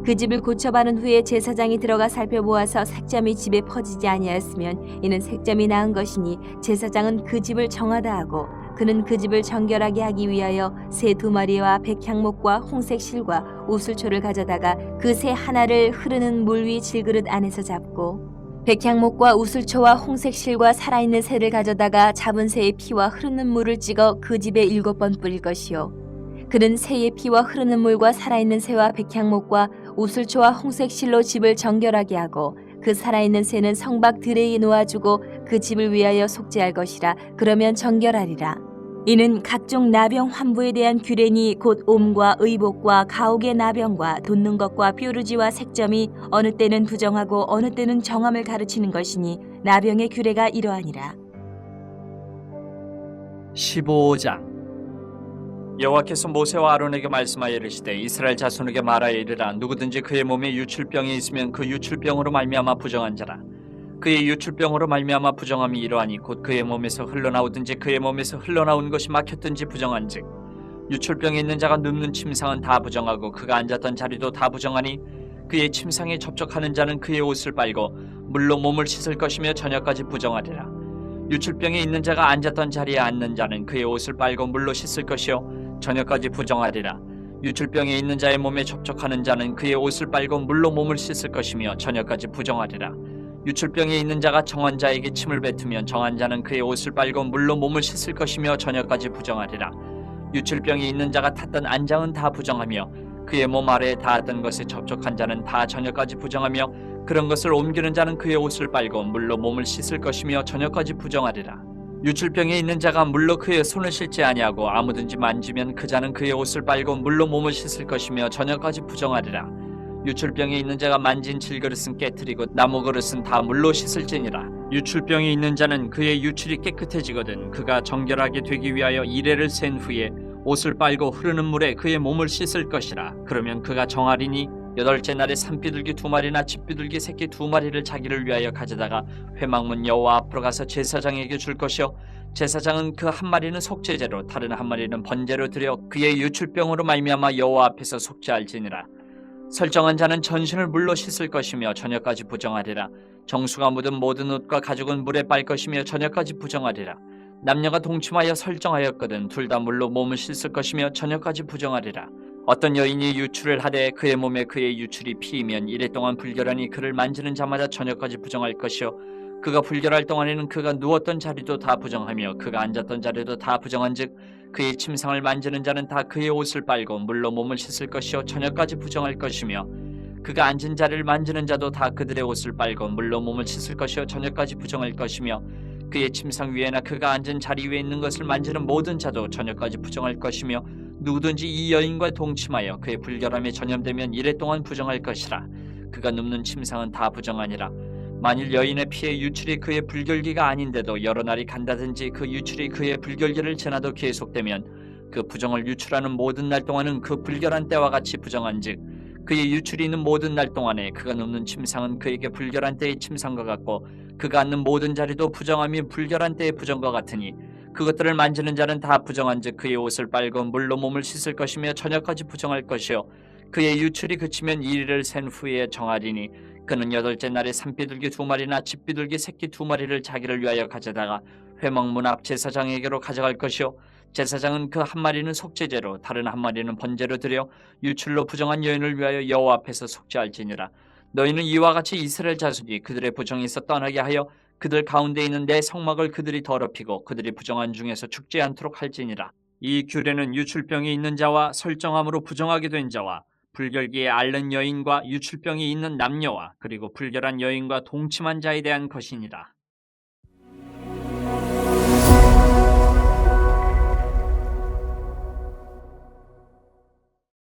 A: 그 집을 고쳐바른 후에 제사장이 들어가 살펴보아서 색점이 집에 퍼지지 아니하였으면 이는 색점이 나은 것이니 제사장은 그 집을 정하다 하고 그는 그 집을 정결하게 하기 위하여 새 2마리와 백향목과 홍색 실과 우슬초를 가져다가 그 새 하나를 흐르는 물 위 질그릇 안에서 잡고 백향목과 우슬초와 홍색 실과 살아있는 새를 가져다가 잡은 새의 피와 흐르는 물을 찍어 그 집에 7번 뿌릴 것이요 그는 새의 피와 흐르는 물과 살아있는 새와 백향목과 우슬초와 홍색 실로 집을 정결하게 하고 그 살아있는 새는 성박 드레에 놓아주고 그 집을 위하여 속죄할 것이라. 그러면 정결하리라. 이는 각종 나병 환부에 대한 규례니 곧 옴과 의복과 가옥의 나병과 돋는 것과 뾰루지와 색점이 어느 때는 부정하고 어느 때는 정함을 가르치는 것이니 나병의 규례가 이러하니라.
B: 15장 여호와께서 모세와 아론에게 말씀하여 이르시되 이스라엘 자손에게 말하여 이르라. 누구든지 그의 몸에 유출병이 있으면 그 유출병으로 말미암아 부정한 자라. 그의 유출병으로 말미암아 부정함이 이러하니 곧 그의 몸에서 흘러나오든지 그의 몸에서 흘러나온 것이 막혔든지 부정한즉 유출병이 있는 자가 눕는 침상은 다 부정하고 그가 앉았던 자리도 다 부정하니 그의 침상에 접촉하는 자는 그의 옷을 빨고 물로 몸을 씻을 것이며 저녁까지 부정하리라. 유출병이 있는 자가 앉았던 자리에 앉는 자는 그의 옷을 빨고 물로 씻을 것이요 저녁까지 부정하리라. 유출병이 있는 자의 몸에 접촉하는 자는 그의 옷을 빨고 물로 몸을 씻을 것이며 저녁까지 부정하리라. 유출병이 있는 자가 정한 자에게 침을 뱉으면 정한 자는 그의 옷을 빨고 물로 몸을 씻을 것이며 저녁까지 부정하리라. 유출병이 있는 자가 탔던 안장은 다 부정하며 그의 몸 아래에 닿았던 것에 접촉한 자는 다 저녁까지 부정하며 그런 것을 옮기는 자는 그의 옷을 빨고 물로 몸을 씻을 것이며 저녁까지 부정하리라. 유출병에 있는 자가 물로 그의 손을 씻지 아니하고 아무든지 만지면 그 자는 그의 옷을 빨고 물로 몸을 씻을 것이며 저녁까지 부정하리라. 유출병에 있는 자가 만진 질그릇은 깨트리고 나무 그릇은 다 물로 씻을지니라. 유출병이 있는 자는 그의 유출이 깨끗해지거든 그가 정결하게 되기 위하여 이레를 센 후에 옷을 빨고 흐르는 물에 그의 몸을 씻을 것이라. 그러면 그가 정하리니 8째 날에 산비둘기 2마리나 집비둘기 새끼 2마리를 자기를 위하여 가져다가 회막문 여호와 앞으로 가서 제사장에게 줄 것이요 제사장은 그 한 마리는 속죄제로 다른 한 마리는 번제로 드려 그의 유출병으로 말미암아 여호와 앞에서 속죄할지니라. 설정한 자는 전신을 물로 씻을 것이며 저녁까지 부정하리라. 정수가 묻은 모든 옷과 가죽은 물에 빨 것이며 저녁까지 부정하리라. 남녀가 동침하여 설정하였거든 둘 다 물로 몸을 씻을 것이며 저녁까지 부정하리라. 어떤 여인이 유출을 하되 그의 몸에 그의 유출이 피이면 이래 동안 불결하니 그를 만지는 자마다 저녁까지 부정할 것이요 그가 불결할 동안에는 그가 누웠던 자리도 다 부정하며 그가 앉았던 자리도 다 부정한즉 그의 침상을 만지는 자는 다 그의 옷을 빨고 물로 몸을 씻을 것이요 저녁까지 부정할 것이며 그가 앉은 자리를 만지는 자도 다 그들의 옷을 빨고 물로 몸을 씻을 것이요 저녁까지 부정할 것이며 그의 침상 위에나 그가 앉은 자리 위에 있는 것을 만지는 모든 자도 저녁까지 부정할 것이며 누구든지 이 여인과 동침하여 그의 불결함에 전염되면 이래 동안 부정할 것이라. 그가 눕는 침상은 다 부정하니라. 만일 여인의 피에 유출이 그의 불결기가 아닌데도 여러 날이 간다든지 그 유출이 그의 불결기를 지나도 계속되면 그 부정을 유출하는 모든 날 동안은 그 불결한 때와 같이 부정한즉 그의 유출이 있는 모든 날 동안에 그가 눕는 침상은 그에게 불결한 때의 침상과 같고 그가 앉는 모든 자리도 부정함이 불결한 때의 부정과 같으니 그것들을 만지는 자는 다 부정한즉 그의 옷을 빨고 물로 몸을 씻을 것이며 저녁까지 부정할 것이요 그의 유출이 그치면 이리를 센 후에 정하리니 그는 8째 날에 산비둘기 2마리나 집비둘기 새끼 2마리를 자기를 위하여 가져다가 회막문 앞 제사장에게로 가져갈 것이요 제사장은 그 한 마리는 속죄제로 다른 한 마리는 번제로 드려 유출로 부정한 여인을 위하여 여호와 앞에서 속죄할지니라. 너희는 이와 같이 이스라엘 자손이 그들의 부정에서 떠나게 하여 그들 가운데 있는 내 성막을 그들이 더럽히고 그들이 부정한 중에서 죽지 않도록 할지니라. 이 규례는 유출병이 있는 자와 설정함으로 부정하게 된 자와 불결기에 앓는 여인과 유출병이 있는 남녀와 그리고 불결한 여인과 동침한 자에 대한 것이니라.